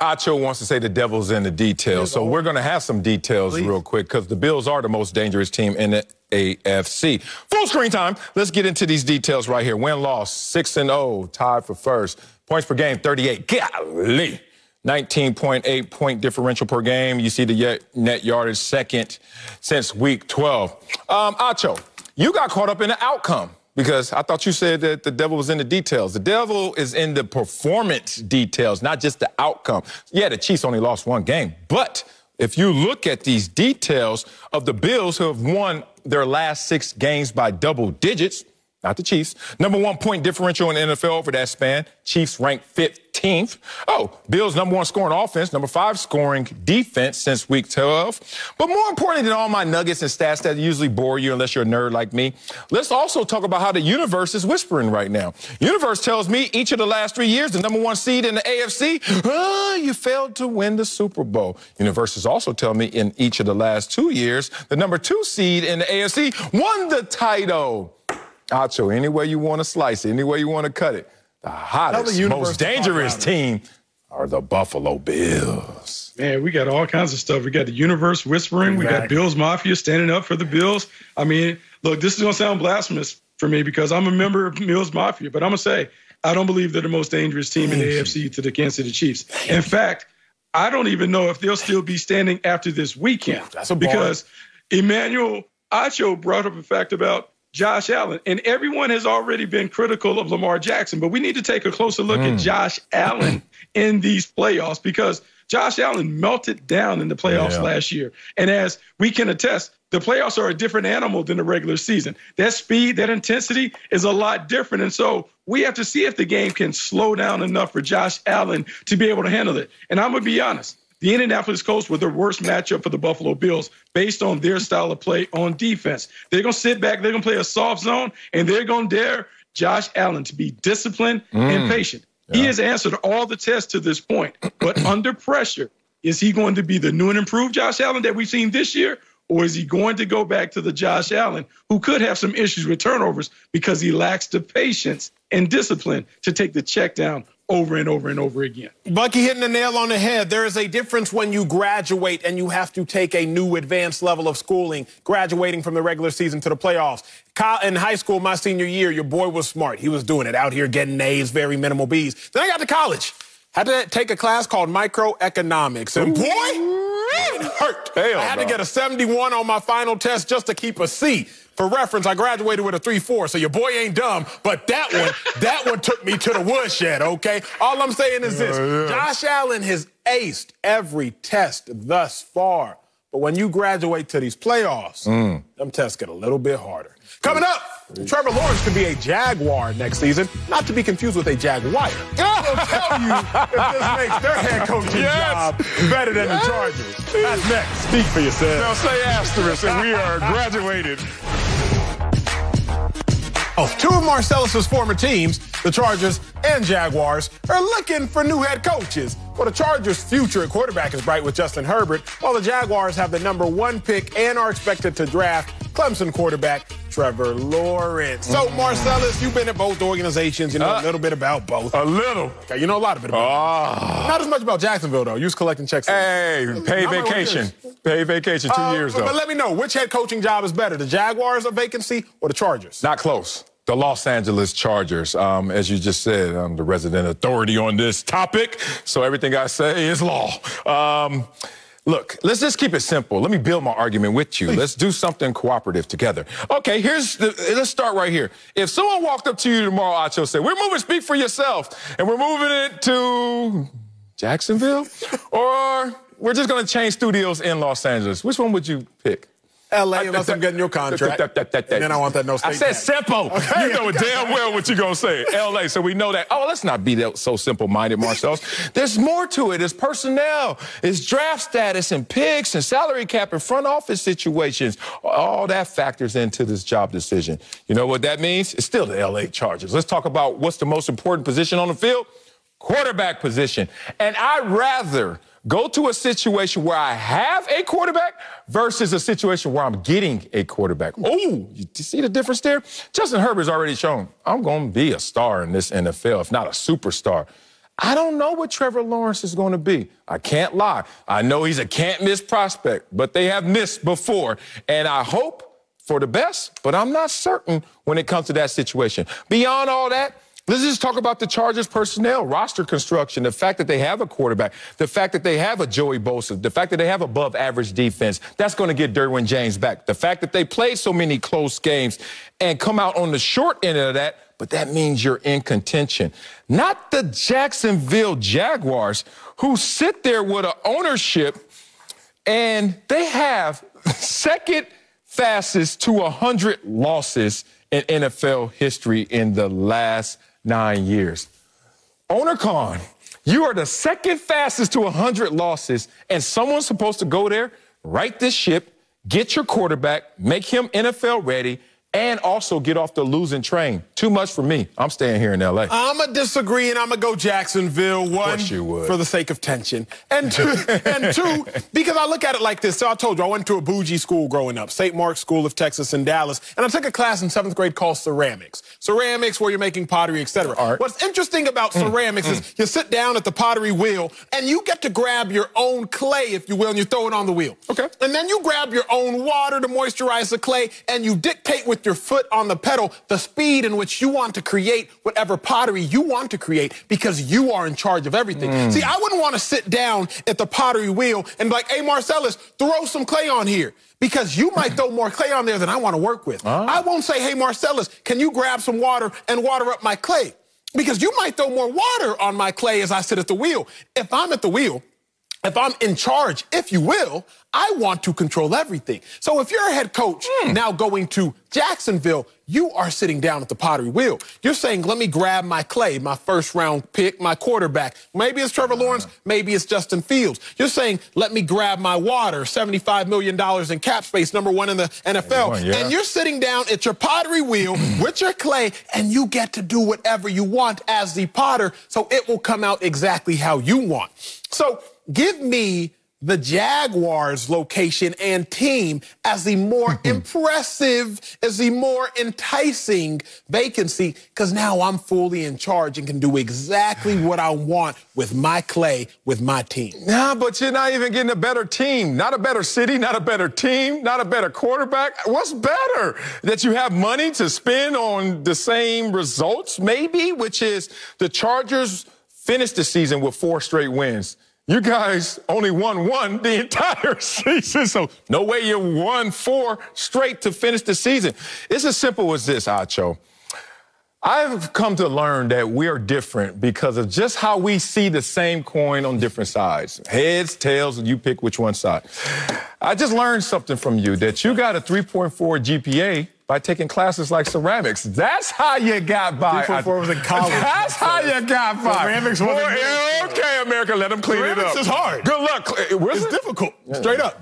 Acho wants to say the devil's in the details. So we're going to have some details real quick because the Bills are the most dangerous team in the AFC. Full screen time. Let's get into these details right here. Win-loss, 6-0, tied for first. Points per game, 38. Golly. 19.8 point differential per game. You see the net yardage second since week 12. Acho, you got caught up in the outcome. Because I thought you said that the devil was in the details. The devil is in the performance details, not just the outcome. Yeah, the Chiefs only lost 1 game. But if you look at these details of the Bills who have won their last 6 games by double digits, not the Chiefs, number 1 point differential in the NFL over that span, Chiefs ranked 15th. Oh, Bills number 1 scoring offense, number 5 scoring defense since week 12. But more importantly than all my nuggets and stats that usually bore you unless you're a nerd like me, let's also talk about how the universe is whispering right now. Universe tells me each of the last 3 years, the number 1 seed in the AFC, you failed to win the Super Bowl. Universe is also telling me in each of the last 2 years, the number 2 seed in the AFC won the title. Acho, any way you want to slice it, any way you want to cut it, the hottest, most dangerous team are the Buffalo Bills. Man, we got all kinds of stuff. We got the universe whispering. We got Bills Mafia standing up for the Bills. I mean, look, this is going to sound blasphemous for me because I'm a member of Bills Mafia, but I'm going to say I don't believe they're the most dangerous team in the AFC to the Kansas City Chiefs. In fact, I don't even know if they'll still be standing after this weekend. Because Emmanuel Acho brought up a fact about Josh Allen, and everyone has already been critical of Lamar Jackson, but we need to take a closer look at Josh Allen in these playoffs because Josh Allen melted down in the playoffs last year. And as we can attest, the playoffs are a different animal than the regular season. That speed, that intensity is a lot different. And so we have to see if the game can slow down enough for Josh Allen to be able to handle it. And I'm going to be honest. The Indianapolis Colts were the worst matchup for the Buffalo Bills based on their style of play on defense. They're going to sit back, they're going to play a soft zone, and they're going to dare Josh Allen to be disciplined and patient. He has answered all the tests to this point, but under pressure, is he going to be the new and improved Josh Allen that we've seen this year, or is he going to go back to the Josh Allen who could have some issues with turnovers because he lacks the patience and discipline to take the check down over and over and over again? Bucky hitting the nail on the head. There is a difference when you graduate and you have to take a new advanced level of schooling, graduating from the regular season to the playoffs. In high school, my senior year, your boy was smart. He was doing it out here, getting A's, very minimal B's. Then I got to college. Had to take a class called microeconomics. And boy, It hurt. Hell I had no. to get a 71 on my final test just to keep a C. For reference, I graduated with a 3.4, so your boy ain't dumb, but that one took me to the woodshed, okay? All I'm saying is this. Josh Allen has aced every test thus far, but when you graduate to these playoffs, them tests get a little bit harder. Coming up, Trevor Lawrence could be a Jaguar next season, not to be confused with a Jaguar. We'll tell you if this makes their head coaching job better than the Chargers. That's next. Speak for yourself. Now say asterisk, and we are graduated. Two of Marcellus's former teams, the Chargers and Jaguars, are looking for new head coaches. Well, the Chargers' future at quarterback is bright with Justin Herbert, while the Jaguars have the #1 pick and are expected to draft Clemson quarterback Trevor Lawrence. So, Marcellus, you've been at both organizations. You know a little bit about both. A little. Okay, you know a lot of it about both. Not as much about Jacksonville, though. You was collecting checks. Hey, paid vacation. Paid vacation 2 years, though. But let me know, which head coaching job is better, the Jaguars of vacancy or the Chargers? Not close. The Los Angeles Chargers. As you just said, I'm the resident authority on this topic, so everything I say is law. Look, let's just keep it simple. Let me build my argument with you. Let's do something cooperative together. Okay, let's start right here. If someone walked up to you tomorrow, Acho, said, we're moving Speak for Yourself, and we're moving it to Jacksonville, or we're just going to change studios in Los Angeles, which one would you pick? L.A. unless I'm getting your contract. And then I want that no state I said tax. simple. Okay. You know damn well what you're going to say. L.A., so we know that. Oh, let's not be that so simple-minded, Marcel. There's more to it. It's personnel. It's draft status and picks and salary cap and front office situations. All that factors into this job decision. You know what that means? It's still the L.A. Chargers. Let's talk about what's the most important position on the field. Quarterback position. And I'd rather go to a situation where I have a quarterback versus a situation where I'm getting a quarterback. Oh, you see the difference there? Justin Herbert's already shown I'm going to be a star in this NFL, if not a superstar. I don't know what Trevor Lawrence is going to be. I can't lie. I know he's a can't-miss prospect, but they have missed before, and I hope for the best, but I'm not certain when it comes to that situation. Beyond all that, let's just talk about the Chargers personnel, roster construction, the fact that they have a quarterback, the fact that they have a Joey Bosa, the fact that they have above-average defense. That's going to get Derwin James back. The fact that they played so many close games and come out on the short end of that, but that means you're in contention. Not the Jacksonville Jaguars, who sit there with an ownership, and they have second fastest to 100 losses in NFL history in the last 9 years. Owner Khan, you are the second fastest to 100 losses, and someone's supposed to go there, right this ship, get your quarterback, make him NFL ready, and also get off the losing train. Too much for me. I'm staying here in L.A. I'm going to disagree, and I'm going to go Jacksonville. One, you would. For the sake of tension. And two, because I look at it like this. So I told you, I went to a bougie school growing up, St. Mark's School of Texas in Dallas, and I took a class in 7th grade called ceramics. Ceramics, where you're making pottery, etc. Art. What's interesting about ceramics is you sit down at the pottery wheel, and you get to grab your own clay, if you will, and you throw it on the wheel. Okay. And then you grab your own water to moisturize the clay, and you dictate with your foot on the pedal the speed in which you want to create whatever pottery you want to create, because you are in charge of everything. See, I wouldn't want to sit down at the pottery wheel and be like, hey, Marcellus, throw some clay on here, because you might throw more clay on there than I want to work with. I won't say, hey, Marcellus, can you grab some water and water up my clay? Because you might throw more water on my clay as I sit at the wheel. If I'm at the wheel, if I'm in charge, if you will, I want to control everything. So if you're a head coach now going to Jacksonville, you are sitting down at the pottery wheel. You're saying, let me grab my clay, my first-round pick, my quarterback. Maybe it's Trevor Lawrence, maybe it's Justin Fields. You're saying, let me grab my water, $75 million in cap space, #1 in the NFL. And you're sitting down at your pottery wheel with your clay, and you get to do whatever you want as the potter, so it will come out exactly how you want. So give me the Jaguars' location and team as the more impressive, as the more enticing vacancy, because now I'm fully in charge and can do exactly what I want with my clay, with my team. Nah, but you're not even getting a better team. Not a better city, not a better team, not a better quarterback. What's better? That you have money to spend on the same results, maybe, which is the Chargers finished the season with 4 straight wins. You guys only won one the entire season, so no way you won 4 straight to finish the season. It's as simple as this, Acho. I've come to learn that we are different because of just how we see the same coin on different sides. Heads, tails, and you pick which one side. I just learned something from you, that you got a 3.4 GPA by taking classes like ceramics. That's how you got by. 3.4 was in college. That's how you got by. Ceramics wasn't. Okay, America, let them clean it up. Ceramics is hard. Good luck. It's difficult. Straight up.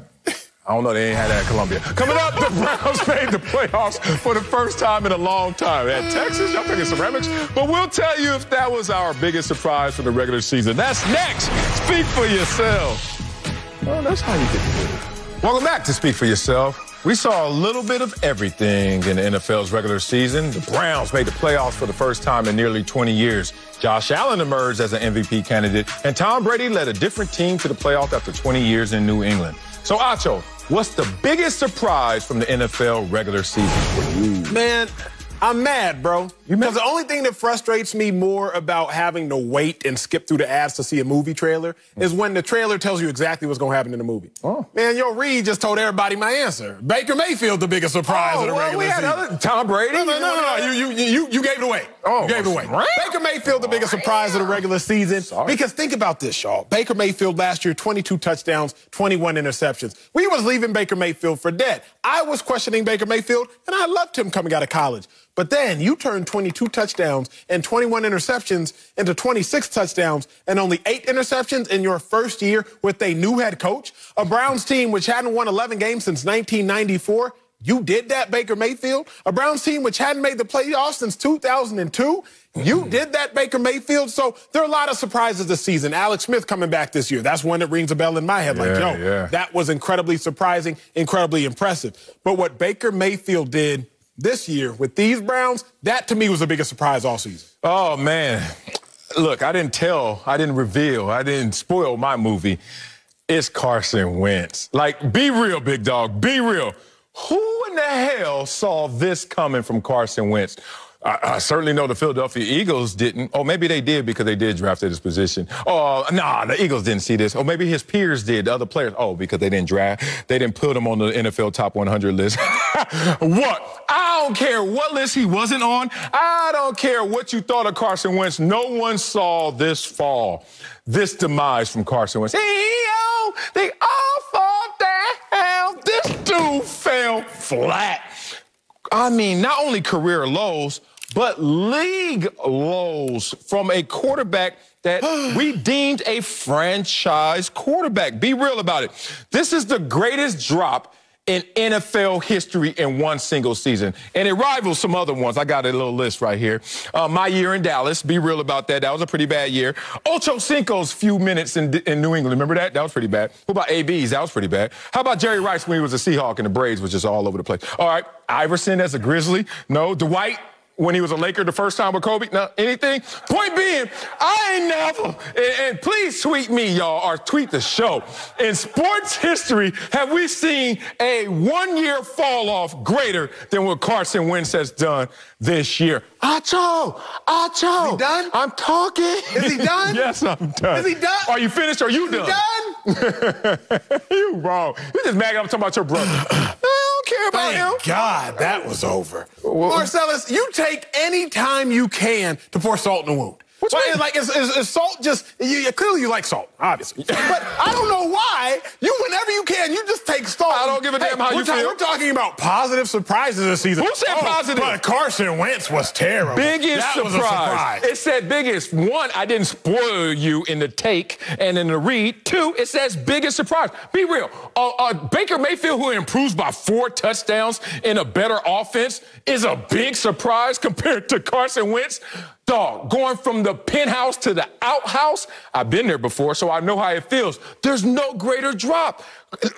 I don't know, they ain't had that at Columbia. Coming up, the Browns made the playoffs for the first time in a long time. At Texas, y'all picking ceramics, but we'll tell you if that was our biggest surprise for the regular season. That's next. Speak for yourself. Well, that's how you get to it. Welcome back to Speak for Yourself. We saw a little bit of everything in the NFL's regular season. The Browns made the playoffs for the first time in nearly 20 years. Josh Allen emerged as an MVP candidate, and Tom Brady led a different team to the playoffs after 20 years in New England. So, Acho, what's the biggest surprise from the NFL regular season for you? Man, I'm mad, bro. Because the only thing that frustrates me more about having to wait and skip through the ads to see a movie trailer is when the trailer tells you exactly what's going to happen in the movie. Oh. Man, Yo Reed just told everybody my answer. Baker Mayfield, the biggest surprise of the regular season. Tom Brady? No. You gave it away. Oh, you gave it away. Baker Mayfield, the biggest surprise of the regular season. Because think about this, y'all. Baker Mayfield last year, 22 touchdowns, 21 interceptions. We was leaving Baker Mayfield for dead. I was questioning Baker Mayfield, and I loved him coming out of college. But then you turned 22 touchdowns and 21 interceptions into 26 touchdowns and only 8 interceptions in your first year with a new head coach. A Browns team which hadn't won 11 games since 1994. You did that, Baker Mayfield. A Browns team which hadn't made the playoffs since 2002. You did that, Baker Mayfield. So there are a lot of surprises this season. Alex Smith coming back this year. That's one that rings a bell in my head. That was incredibly surprising, incredibly impressive. But what Baker Mayfield did this year with these Browns, that to me was the biggest surprise all season. Oh, man. Look, I didn't reveal, I didn't spoil my movie. It's Carson Wentz. Like, be real, big dog, be real. Who in the hell saw this coming from Carson Wentz? I certainly know the Philadelphia Eagles didn't. Or maybe they did because they did draft at his position. Oh, nah, the Eagles didn't see this. Or maybe his peers did, the other players. Oh, because they didn't draft. They didn't put him on the NFL top 100 list. What? I don't care what list he wasn't on. I don't care what you thought of Carson Wentz. No one saw this fall, this demise from Carson Wentz. They all thought that this dude fell flat. I mean, not only career lows, but league lows from a quarterback that we deemed a franchise quarterback. Be real about it. This is the greatest drop in NFL history in one single season. And it rivals some other ones. I got a little list right here. My year in Dallas, be real about that. That was a pretty bad year. Ocho Cinco's few minutes in New England. Remember that? That was pretty bad. What about AB's? That was pretty bad. How about Jerry Rice when he was a Seahawk and the Braves was just all over the place? All right. Iverson as a Grizzly? No. Dwight when he was a Laker the first time with Kobe? No. Anything? Point being, I ain't never, and please tweet me, y'all, or tweet the show. In sports history, have we seen a one-year fall-off greater than what Carson Wentz has done this year? Acho! Is he done? I'm talking. Is he done? Yes, I'm done. Is he done? Are you finished or are you done? You wrong. You just mad I'm talking about your brother. Care about him. Thank God that was over. Marcellus, you take any time you can to pour salt in the wound. What's like, is salt just, clearly you like salt, obviously. But I don't know why, whenever you can, you just take salt. I don't give a damn how you feel. We're talking about positive surprises this season. Who said positive? But Carson Wentz was terrible. Biggest surprise. It said biggest. One, I didn't spoil you in the take and in the read. Two, it says biggest surprise. Be real. Baker Mayfield, who improves by 4 touchdowns in a better offense, is a big surprise compared to Carson Wentz. Dog, going from the penthouse to the outhouse, I've been there before, so I know how it feels. There's no greater drop.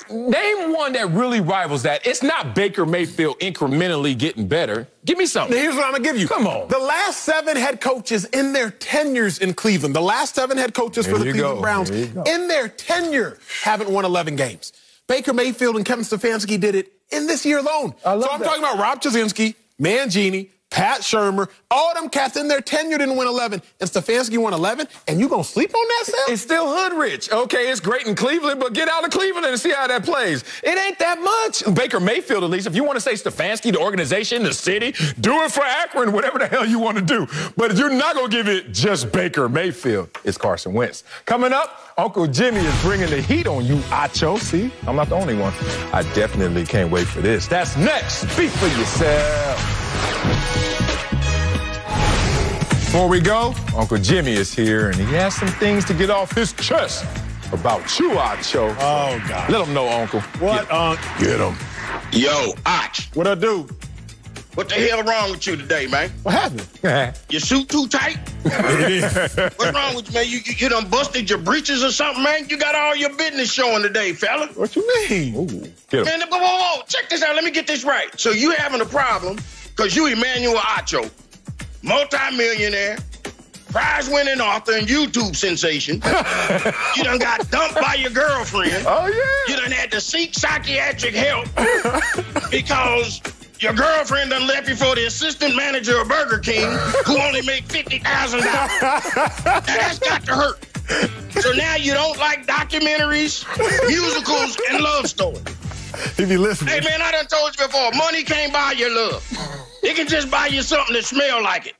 Name one that really rivals that. It's not Baker Mayfield incrementally getting better. Give me something. Here's what I'm going to give you. Come on. The last 7 head coaches in their tenures in Cleveland, the last 7 head coaches for the Cleveland Browns, in their tenure, haven't won 11 games. Baker Mayfield and Kevin Stefanski did it in this year alone. I'm talking about Rob Chizzinski, Mangini, Pat Shurmur, all them cats in there tenured didn't win 11, and Stefanski won 11, and you gonna sleep on that, Sal? It's still hood rich. Okay, it's great in Cleveland, but get out of Cleveland and see how that plays. It ain't that much. Baker Mayfield, at least, if you want to say Stefanski, the organization, the city, do it for Akron, whatever the hell you want to do. But you're not going to give it just Baker Mayfield. It's Carson Wentz. Coming up, Uncle Jimmy is bringing the heat on you, Acho. See, I'm not the only one. I definitely can't wait for this. That's next. Speak for yourself. Before we go, Uncle Jimmy is here, and he has some things to get off his chest about you, Acho. Oh, God. Let him know, Uncle. What, Get him. Yo, Ach, What I do? what the hell wrong with you today, man? What happened? Your suit too tight? What's wrong with you, man? You done busted your breeches or something, man? You got all your business showing today, fella. What you mean? Ooh, get him. Man, whoa, check this out. Let me get this right. So you having a problem because you Emmanuel Acho, multi-millionaire, prize-winning author and YouTube sensation. You done got dumped by your girlfriend. Oh, yeah. You done had to seek psychiatric help because your girlfriend done left you for the assistant manager of Burger King who only make $50,000. Now, that's got to hurt. So now you don't like documentaries, musicals, and love stories. He be listening. Hey, man, I done told you before, money can't buy your love. It can just buy you something that smell like it.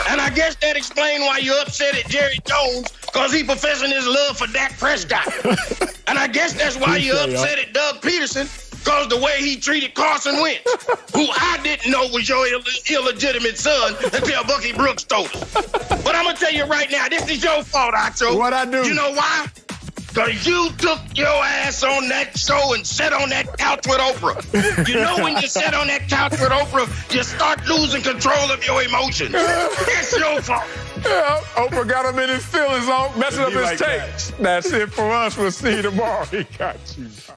And I guess that explains why you're upset at Jerry Jones, because he professing his love for Dak Prescott. And I guess that's why you're upset at Doug Peterson, because the way he treated Carson Wentz, who I didn't know was your illegitimate son until Bucky Brooks told us. But I'm going to tell you right now, this is your fault, Acho. What I do? You know why? Because you took your ass on that show and sat on that couch with Oprah. You know when you sit on that couch with Oprah, you start losing control of your emotions. That's your fault. Yeah, Oprah got him in his feelings, messing up his like takes. That's it for us. We'll see you tomorrow. He got you.